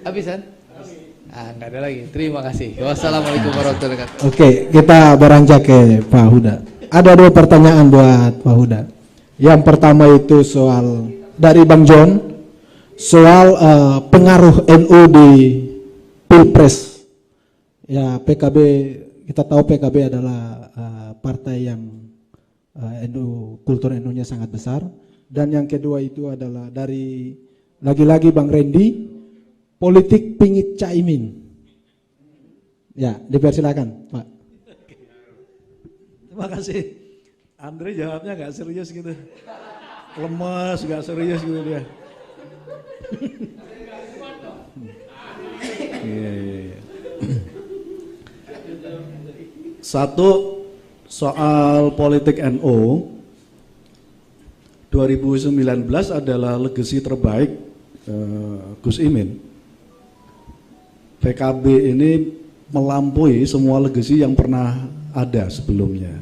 Speaker 4: Habis kan? Nggak ada lagi. Terima kasih. Wassalamualaikum warahmatullahi wabarakatuh.
Speaker 1: Oke, kita beranjak ke Pak Huda. Ada 2 pertanyaan buat Pak Huda. Yang pertama itu soal dari Bang John, soal pengaruh NU di Pilpres. Ya, PKB, kita tahu PKB adalah partai yang NU, kultur NU-nya sangat besar. Dan yang kedua itu adalah dari lagi-lagi Bang Randy, politik pingit Caimin. Ya, dipersilakan, Pak.
Speaker 5: Terima kasih. Andre jawabnya nggak serius gitu, lemes, nggak serius gitu dia. Iya. Satu, soal politik NU 2019 adalah legasi terbaik Gus Imin. PKB ini melampaui semua legasi yang pernah ada sebelumnya,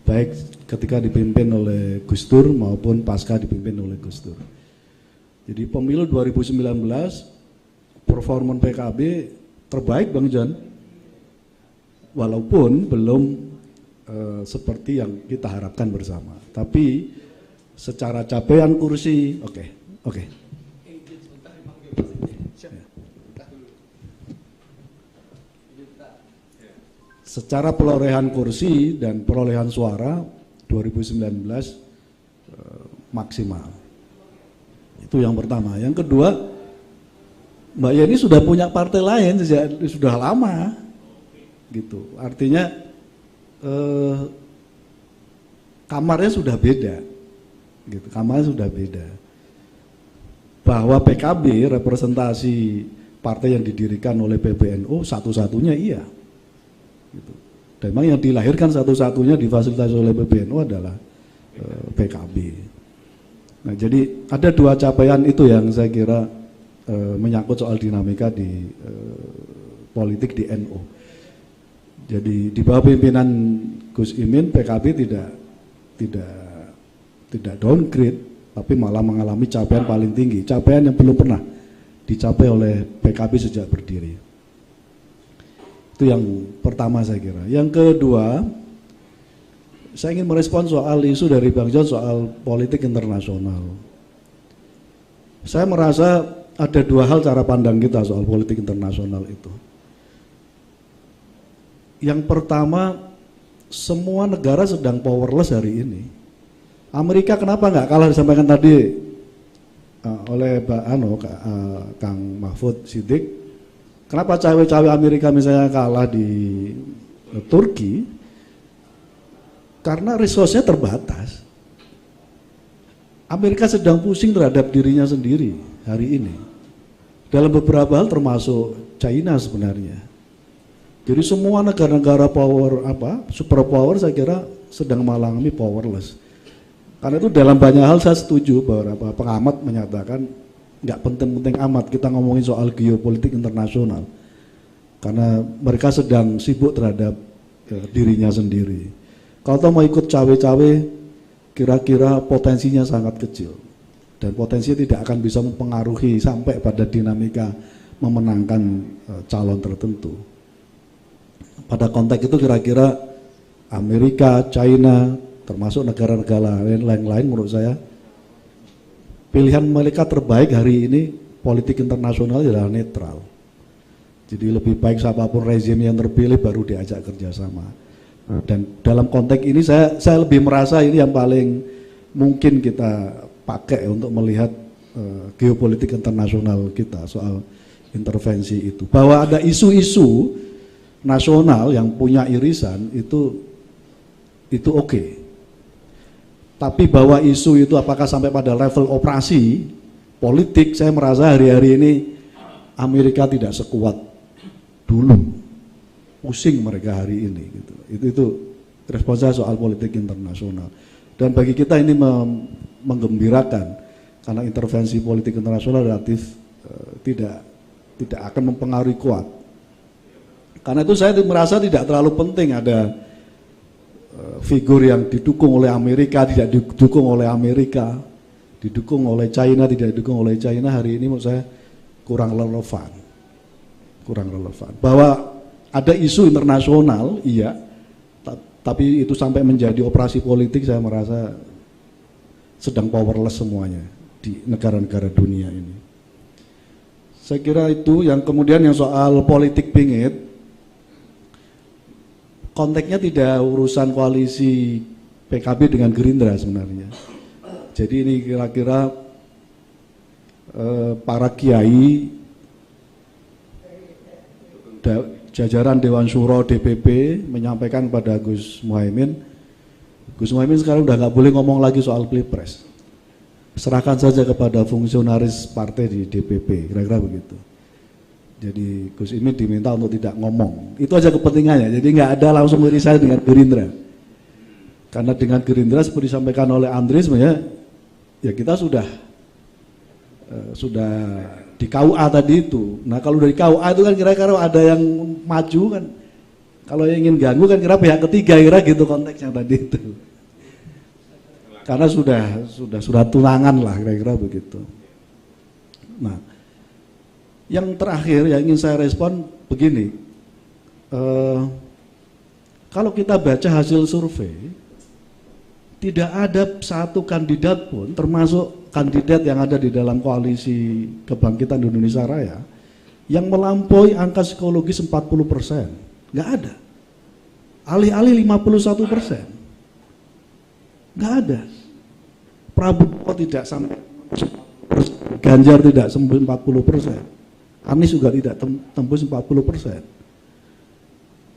Speaker 5: baik ketika dipimpin oleh Gus Dur maupun pasca dipimpin oleh Gus Dur. Jadi pemilu 2019 performa PKB terbaik Bang John, walaupun belum seperti yang kita harapkan bersama, tapi secara capaian kursi oke. Secara perolehan kursi dan perolehan suara 2019 maksimal. Itu yang pertama. Yang kedua, Mbak Yeni sudah punya partai lain sejak sudah lama, gitu. Artinya kamarnya sudah beda, gitu. Kamarnya sudah beda. Bahwa PKB representasi partai yang didirikan oleh PBNU satu-satunya iya. Gitu. Dan memang yang dilahirkan satu-satunya difasilitasi oleh PBNU adalah PKB. Nah, jadi ada 2 capaian itu yang saya kira menyangkut soal dinamika di politik di NU. Jadi di bawah pimpinan Gus Imin, PKB tidak downgrade, tapi malah mengalami capaian paling tinggi, capaian yang belum pernah dicapai oleh PKB sejak berdiri. Itu yang pertama saya kira. Yang kedua, saya ingin merespon soal isu dari Bang John soal politik internasional. Saya merasa ada 2 hal cara pandang kita soal politik internasional itu. Yang pertama, semua negara sedang powerless hari ini. Amerika kenapa nggak kalah disampaikan tadi oleh Kang Mahfud Siddiq? Kenapa cawe-cawe Amerika misalnya kalah di Turki? Karena resource-nya terbatas. Amerika sedang pusing terhadap dirinya sendiri hari ini. Dalam beberapa hal termasuk China sebenarnya. Jadi semua negara-negara superpower saya kira sedang mengalami powerless. Karena itu dalam banyak hal saya setuju beberapa pengamat menyatakan nggak penting-penting amat kita ngomongin soal geopolitik internasional, karena mereka sedang sibuk terhadap dirinya sendiri. Kalau mau ikut cawe-cawe, kira-kira potensinya sangat kecil dan potensinya tidak akan bisa mempengaruhi sampai pada dinamika memenangkan calon tertentu. Pada konteks itu kira-kira Amerika, China, termasuk negara-negara lain menurut saya pilihan mereka terbaik hari ini politik internasional adalah netral. Jadi lebih baik siapapun rezim yang terpilih baru diajak kerjasama. Dan dalam konteks ini saya lebih merasa ini yang paling mungkin kita pakai untuk melihat geopolitik internasional kita soal intervensi itu. Bahwa ada isu-isu nasional yang punya irisan itu oke. Tapi bahwa isu itu apakah sampai pada level operasi politik, saya merasa hari-hari ini Amerika tidak sekuat dulu. Pusing mereka hari ini gitu. Itu respon saya soal politik internasional. Dan bagi kita ini menggembirakan karena intervensi politik internasional relatif tidak akan mempengaruhi kuat. Karena itu saya merasa tidak terlalu penting ada figur yang didukung oleh Amerika, tidak didukung oleh Amerika, didukung oleh China, tidak didukung oleh China. Hari ini menurut saya kurang relevan. Bahwa ada isu internasional, iya, tapi itu sampai menjadi operasi politik, saya merasa sedang powerless semuanya di negara-negara dunia ini. Saya kira itu. Yang kemudian yang soal politik pingit, konteksnya tidak urusan koalisi PKB dengan Gerindra sebenarnya. Jadi ini kira-kira para kiai, jajaran Dewan Syuro DPP menyampaikan pada Gus Muhaimin sekarang udah nggak boleh ngomong lagi soal Pilpres. Serahkan saja kepada fungsionaris partai di DPP, kira-kira begitu. Jadi Gus Imin diminta untuk tidak ngomong. Itu aja kepentingannya. Jadi nggak ada langsung irisan dengan Gerindra. Karena dengan Gerindra seperti disampaikan oleh Andri sebenarnya ya kita sudah di KUA tadi itu. Nah kalau dari KUA itu kan kira-kira ada yang maju kan. Kalau yang ingin ganggu kan kira pihak ketiga kira gitu konteksnya tadi itu. Karena sudah tunangan lah kira-kira begitu. Nah, yang terakhir yang ingin saya respon begini, kalau kita baca hasil survei, tidak ada satu kandidat pun, termasuk kandidat yang ada di dalam koalisi Kebangkitan Indonesia Raya, yang melampaui angka psikologis 40%. Nggak ada. Alih-alih 51%. Nggak ada. Prabowo tidak sampai, Ganjar tidak sampai 40%. Anies juga tidak tembus 40%.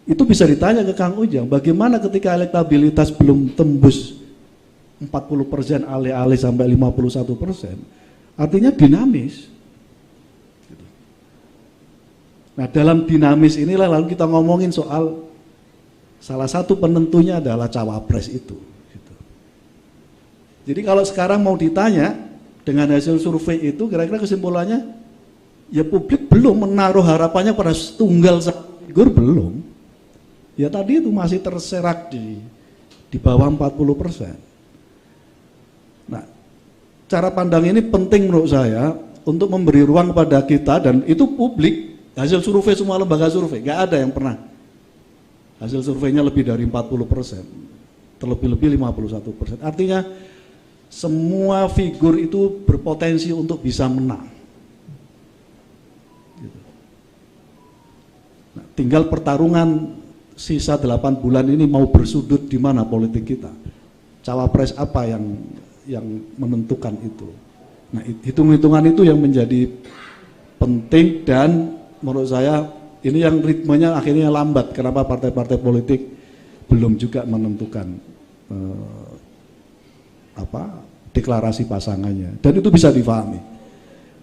Speaker 5: Itu bisa ditanya ke Kang Ujang, bagaimana ketika elektabilitas belum tembus 40% alih-alih sampai 51%, artinya dinamis. Nah dalam dinamis inilah lalu kita ngomongin soal salah satu penentunya adalah cawapres itu. Jadi kalau sekarang mau ditanya dengan hasil survei itu kira-kira kesimpulannya, ya publik belum menaruh harapannya pada tunggal figur, belum. Ya tadi itu masih terserak di bawah 40%. Nah, cara pandang ini penting menurut saya untuk memberi ruang kepada kita, dan itu publik, hasil survei semua lembaga survei, nggak ada yang pernah hasil surveinya lebih dari 40%, terlebih-lebih 51%. Artinya semua figur itu berpotensi untuk bisa menang. Nah, tinggal pertarungan sisa 8 bulan ini mau bersudut di mana politik kita. Cawapres apa yang menentukan itu. Nah, hitung-hitungan itu yang menjadi penting, dan menurut saya ini yang ritmenya akhirnya lambat. Kenapa partai-partai politik belum juga menentukan deklarasi pasangannya, dan itu bisa difahami.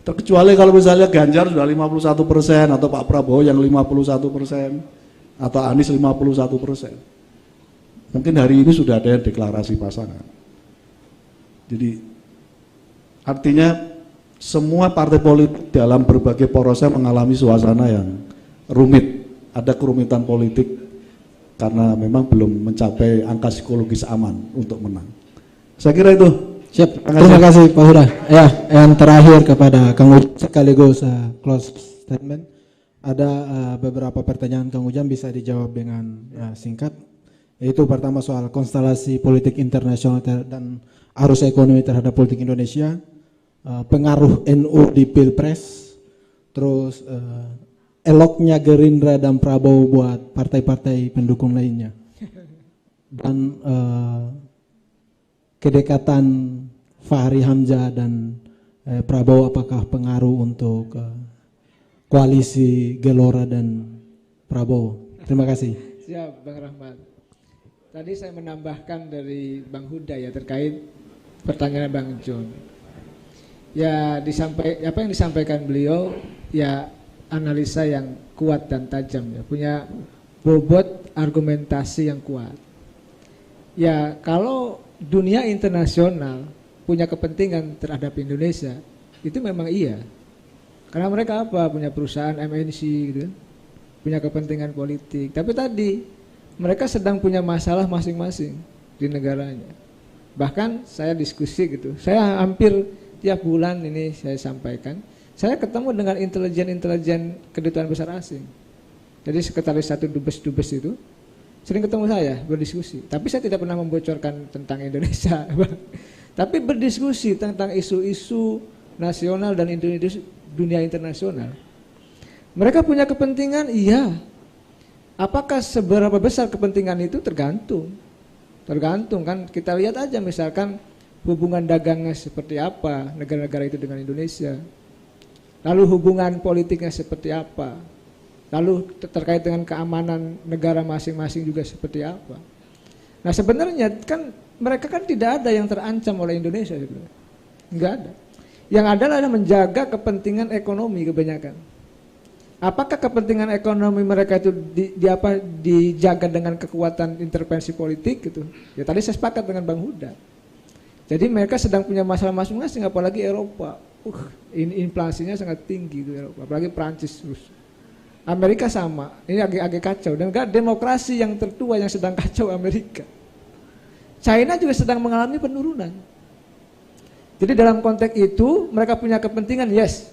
Speaker 5: Terkecuali kalau misalnya Ganjar sudah 51% atau Pak Prabowo yang 51% atau Anies 51%. Mungkin hari ini sudah ada deklarasi pasangan. Jadi artinya semua partai politik dalam berbagai porosnya mengalami suasana yang rumit. Ada kerumitan politik karena memang belum mencapai angka psikologis aman untuk menang. Saya kira itu.
Speaker 1: Siap, terima kasih Pak Huda. Ya, yang terakhir kepada Kang Ujang sekaligus close statement. Ada beberapa pertanyaan Kang Ujang bisa dijawab dengan singkat. Yaitu pertama soal konstelasi politik internasional dan arus ekonomi terhadap politik Indonesia, pengaruh NU di Pilpres, terus eloknya Gerindra dan Prabowo buat partai-partai pendukung lainnya. dan kedekatan Fahri Hamzah dan Prabowo apakah pengaruh untuk koalisi Gelora dan Prabowo? Terima kasih.
Speaker 6: Siap, Bang Rahmat. Tadi saya menambahkan dari Bang Huda ya terkait pertanyaan Bang John. Ya apa yang disampaikan beliau ya analisa yang kuat dan tajam ya, punya bobot argumentasi yang kuat. Ya kalau dunia internasional punya kepentingan terhadap Indonesia itu memang iya. Karena mereka apa? Punya perusahaan MNC gitu kan. Punya kepentingan politik. Tapi tadi mereka sedang punya masalah masing-masing di negaranya. Bahkan saya diskusi gitu. Saya hampir tiap bulan ini saya sampaikan. Saya ketemu dengan intelijen kedutaan besar asing. Jadi sekretaris satu dubes itu sering ketemu saya berdiskusi. Tapi saya tidak pernah membocorkan tentang Indonesia. Tapi berdiskusi tentang isu-isu nasional dan dunia internasional. Mereka punya kepentingan, iya. Apakah seberapa besar kepentingan itu tergantung. Tergantung kan, kita lihat aja misalkan hubungan dagangnya seperti apa negara-negara itu dengan Indonesia. Lalu hubungan politiknya seperti apa. Lalu terkait dengan keamanan negara masing-masing juga seperti apa. Nah sebenarnya kan mereka kan tidak ada yang terancam oleh Indonesia sebenarnya. Enggak ada. Yang ada adalah menjaga kepentingan ekonomi kebanyakan. Apakah kepentingan ekonomi mereka itu dijaga dengan kekuatan intervensi politik gitu? Ya tadi saya sepakat dengan Bang Huda. Jadi mereka sedang punya masalah masing-masing, apalagi Eropa. Inflasinya sangat tinggi gitu Eropa, apalagi Prancis terus. Amerika sama, ini agak kacau. Dan demokrasi yang tertua yang sedang kacau Amerika. China juga sedang mengalami penurunan. Jadi dalam konteks itu mereka punya kepentingan, yes.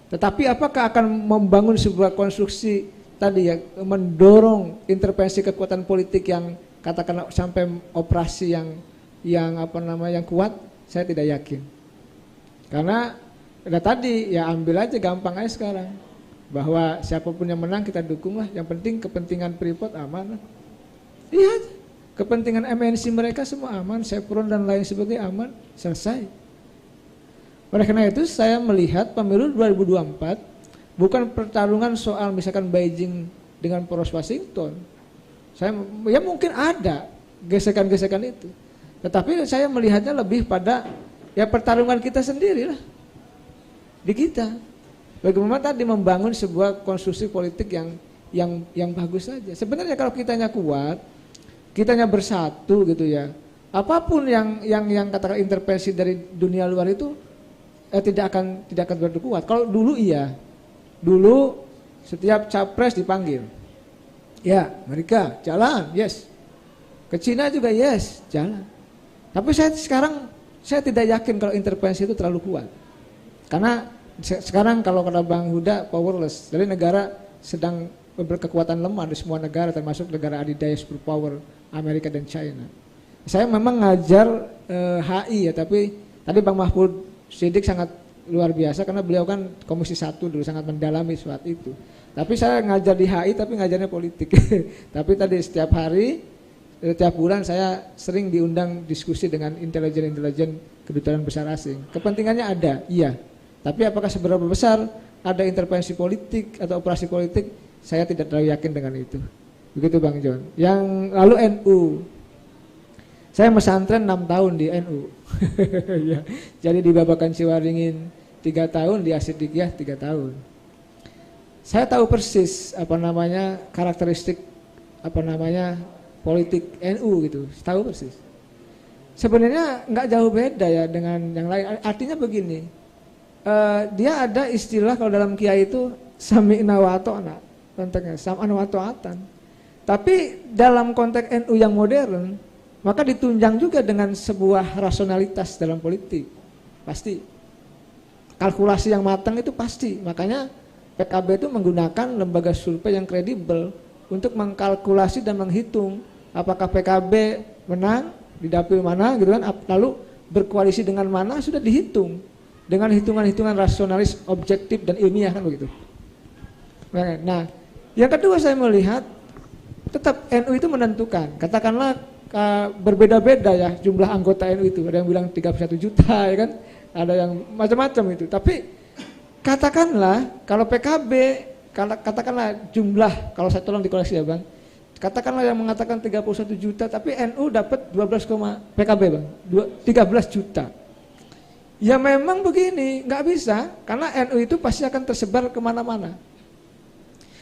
Speaker 6: Tetapi apakah akan membangun sebuah konstruksi tadi ya, mendorong intervensi kekuatan politik yang katakanlah sampai operasi yang kuat, saya tidak yakin. Karena tadi ya ambil aja gampang aja sekarang. Bahwa siapapun yang menang kita dukung lah, yang penting kepentingan Freeport aman lah. Iya, kepentingan MNC mereka semua aman, Chevron dan lain sebagainya aman, selesai. Oleh karena itu saya melihat pemilu 2024 bukan pertarungan soal misalkan Beijing dengan poros Washington. Ya mungkin ada gesekan-gesekan itu. Tetapi saya melihatnya lebih pada ya pertarungan kita sendirilah. Di kita. Bagaimana tadi membangun sebuah konstruksi politik yang bagus saja. Sebenarnya kalau kitanya kuat, kitanya bersatu gitu ya. Apapun yang katakan intervensi dari dunia luar itu tidak akan begitu kuat. Kalau dulu iya. Dulu setiap capres dipanggil. Ya, mereka jalan, yes. Ke Cina juga yes, jalan. Tapi sekarang saya tidak yakin kalau intervensi itu terlalu kuat. Karena sekarang kalau kata Bang Huda powerless, jadi negara sedang berkekuatan lemah di semua negara termasuk negara adidaya superpower Amerika dan China. Saya memang ngajar HI ya, tapi tadi Bang Mahfud Siddiq sangat luar biasa karena beliau kan Komisi 1 dulu sangat mendalami soal itu. Tapi saya ngajar di HI tapi ngajarnya politik. Tapi tadi setiap hari, setiap bulan saya sering diundang diskusi dengan intelijen kedutaan besar asing. Kepentingannya ada, iya. Tapi apakah seberapa besar ada intervensi politik atau operasi politik, saya tidak terlalu yakin dengan itu. Begitu Bang John. Yang lalu NU. Saya mesantren 6 tahun di NU. Ya. Jadi di Babakan Ciwaringin 3 tahun, di Asidikiyah 3 tahun. Saya tahu persis karakteristik politik NU gitu. Tahu persis. Sebenarnya nggak jauh beda ya dengan yang lain. Artinya begini. Dia ada istilah kalau dalam kiai itu sami'na wa ata'na, konteksnya sam'an wa ta'atan. Tapi dalam konteks NU yang modern, maka ditunjang juga dengan sebuah rasionalitas dalam politik. Pasti. Kalkulasi yang matang itu pasti. Makanya PKB itu menggunakan lembaga survei yang kredibel untuk mengkalkulasi dan menghitung apakah PKB menang di dapil mana gitu kan, lalu berkoalisi dengan mana sudah dihitung. Dengan hitungan-hitungan rasionalis, objektif dan ilmiah kan begitu. Nah, yang kedua saya melihat tetap NU itu menentukan. Katakanlah berbeda-beda ya jumlah anggota NU itu. Ada yang bilang 31 juta ya kan, ada yang macam-macam itu. Tapi katakanlah kalau PKB, katakanlah jumlah, kalau saya tolong dikoreksi ya Bang, katakanlah yang mengatakan 31 juta, tapi NU dapat 12, PKB Bang, 13 juta. Ya memang begini, nggak bisa, karena NU itu pasti akan tersebar kemana-mana.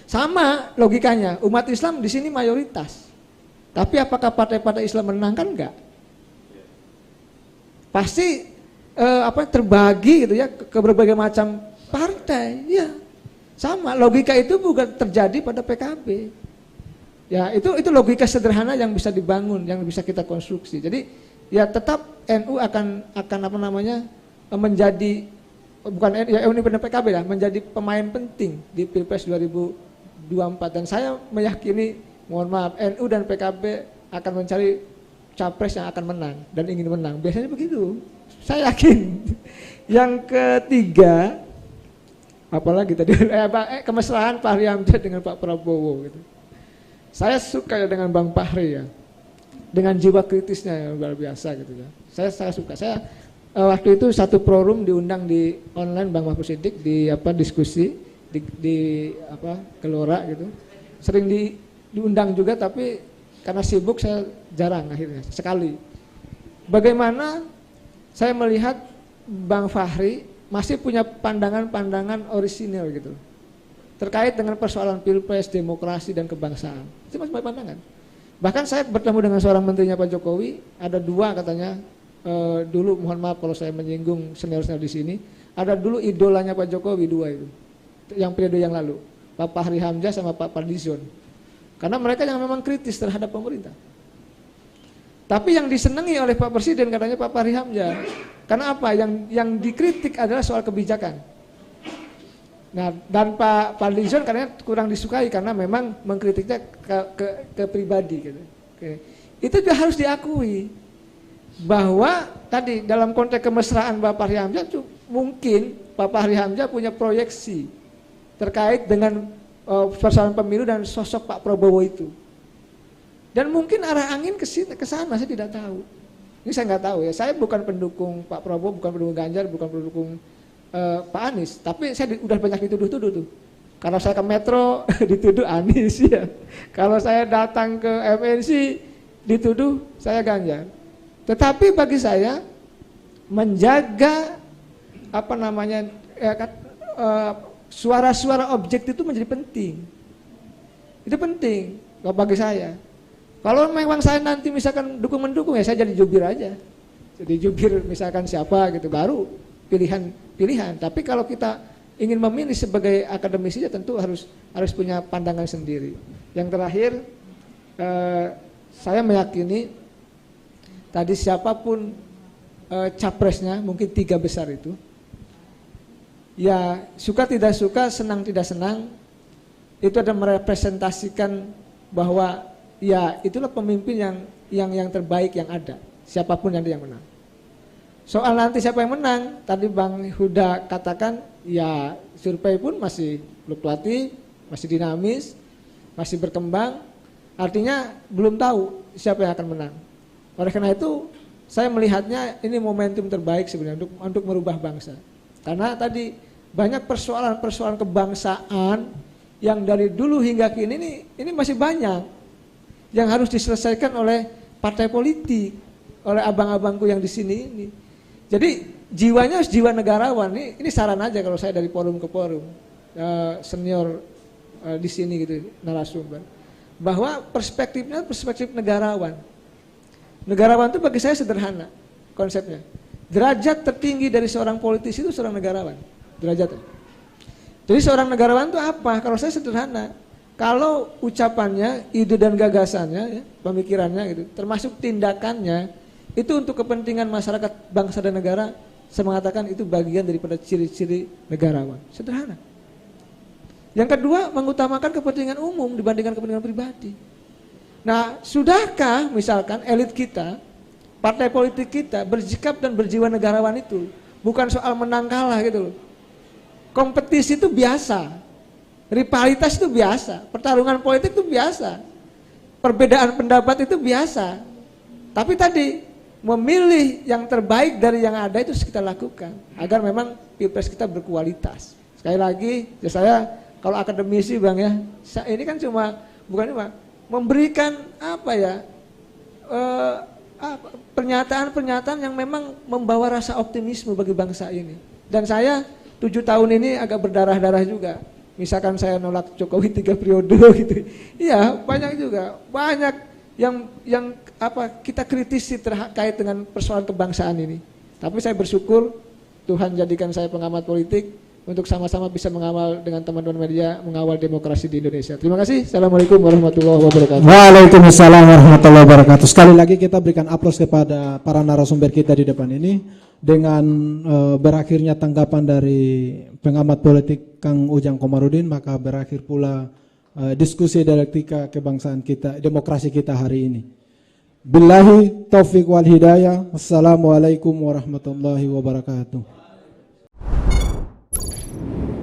Speaker 6: Sama logikanya, umat Islam di sini mayoritas. Tapi apakah partai-partai Islam menang? Kan enggak. Pasti terbagi gitu ya ke berbagai macam partai. Ya. Sama, logika itu bukan terjadi pada PKB. Ya, itu logika sederhana yang bisa dibangun, yang bisa kita konstruksi. Jadi ya tetap NU akan menjadi ini benar PKB lah, menjadi pemain penting di Pilpres 2024 dan saya meyakini, mohon maaf, NU dan PKB akan mencari capres yang akan menang dan ingin menang. Biasanya begitu. Saya yakin. Yang ketiga, apalagi tadi kemesraan Fahri Hamzah dengan Pak Prabowo gitu. Saya suka ya dengan Bang Fahri ya. Dengan jiwa kritisnya yang luar biasa gitu ya. Saya suka. Saya waktu itu satu forum diundang di online Bang Mahfud Siddiq di diskusi di Gelora gitu. Sering diundang juga tapi karena sibuk saya jarang akhirnya sekali. Bagaimana saya melihat Bang Fahri masih punya pandangan-pandangan orisinil gitu terkait dengan persoalan pilpres, demokrasi dan kebangsaan. Itu masih punya pandangan. Bahkan saya bertemu dengan seorang menterinya Pak Jokowi, ada dua katanya. Dulu mohon maaf kalau saya menyinggung senior-senior di sini, ada dulu idolanya Pak Jokowi dua itu, yang periode yang lalu, Pak Fahri Hamzah sama Pak Fadlizon, karena mereka yang memang kritis terhadap pemerintah. Tapi yang disenangi oleh Pak Presiden katanya Pak Fahri Hamzah, karena apa? Yang dikritik adalah soal kebijakan. Nah, dan Pak Fadlizon karena kurang disukai karena memang mengkritiknya ke pribadi gitu. Oke. Itu juga harus diakui. Bahwa tadi dalam konteks kemesraan Pak Fahri Hamzah mungkin Pak Fahri Hamzah punya proyeksi terkait dengan persoalan pemilu dan sosok Pak Prabowo itu. Dan mungkin arah angin ke sana saya tidak tahu. Ini saya nggak tahu ya. Saya bukan pendukung Pak Prabowo, bukan pendukung Ganjar, bukan pendukung Pak Anies. Tapi saya udah banyak dituduh-tuduh tuh. Kalau saya ke Metro dituduh Anies ya. Kalau saya datang ke MNC dituduh saya Ganjar. Tetapi bagi saya menjaga suara-suara objektif itu menjadi penting. Itu penting bagi saya. Kalau memang saya nanti misalkan mendukung ya saya jadi jubir aja. Jadi jubir misalkan siapa gitu baru pilihan. Tapi kalau kita ingin memilih sebagai akademisi ya tentu harus punya pandangan sendiri. Yang terakhir saya meyakini tadi siapapun capresnya, mungkin 3 besar itu, ya suka tidak suka, senang tidak senang, itu ada merepresentasikan bahwa ya itulah pemimpin yang terbaik yang ada, siapapun yang menang. Soal nanti siapa yang menang, tadi Bang Huda katakan, ya survei pun masih fluktuatif, masih dinamis, masih berkembang, artinya belum tahu siapa yang akan menang. Oleh karena itu saya melihatnya ini momentum terbaik sebenarnya untuk merubah bangsa. Karena tadi banyak persoalan-persoalan kebangsaan yang dari dulu hingga kini ini masih banyak yang harus diselesaikan oleh partai politik, oleh abang-abangku yang di sini ini. Jadi jiwanya harus jiwa negarawan. Ini saran aja kalau saya dari forum ke forum senior di sini gitu narasumber, bahwa perspektifnya perspektif negarawan. Negarawan itu bagi saya sederhana konsepnya. Derajat tertinggi dari seorang politisi itu seorang negarawan. Derajatnya. Jadi seorang negarawan itu apa? Kalau saya sederhana. Kalau ucapannya, ide dan gagasannya, ya, pemikirannya gitu, termasuk tindakannya, itu untuk kepentingan masyarakat, bangsa dan negara, saya mengatakan itu bagian daripada ciri-ciri negarawan. Sederhana. Yang kedua, mengutamakan kepentingan umum dibandingkan kepentingan pribadi. Nah, sudahkah misalkan elit kita, partai politik kita bersikap dan berjiwa negarawan itu? Bukan soal menang kalah gitu loh. Kompetisi itu biasa, rivalitas itu biasa, pertarungan politik itu biasa. perbedaan pendapat itu biasa. Tapi tadi memilih yang terbaik dari yang ada itu kita lakukan agar memang pilpres kita berkualitas. Sekali lagi, ya saya kalau akademisi Bang ya, ini kan cuma memberikan pernyataan-pernyataan yang memang membawa rasa optimisme bagi bangsa ini. Dan saya 7 tahun ini agak berdarah-darah juga. Misalkan saya nolak Jokowi 3 periode gitu. Iya, banyak juga. Banyak yang kita kritisi terkait dengan persoalan kebangsaan ini. Tapi saya bersyukur Tuhan jadikan saya pengamat politik untuk sama-sama bisa mengawal dengan teman-teman media mengawal demokrasi di Indonesia. Terima kasih. Assalamualaikum warahmatullahi wabarakatuh.
Speaker 1: Waalaikumsalam warahmatullahi wabarakatuh. Sekali lagi kita berikan aplaus kepada para narasumber kita di depan ini. Dengan berakhirnya tanggapan dari pengamat politik Kang Ujang Komarudin, maka berakhir pula diskusi dialektika kebangsaan kita, demokrasi kita hari ini. Billahi taufiq wal hidayah. Wassalamualaikum warahmatullahi wabarakatuh.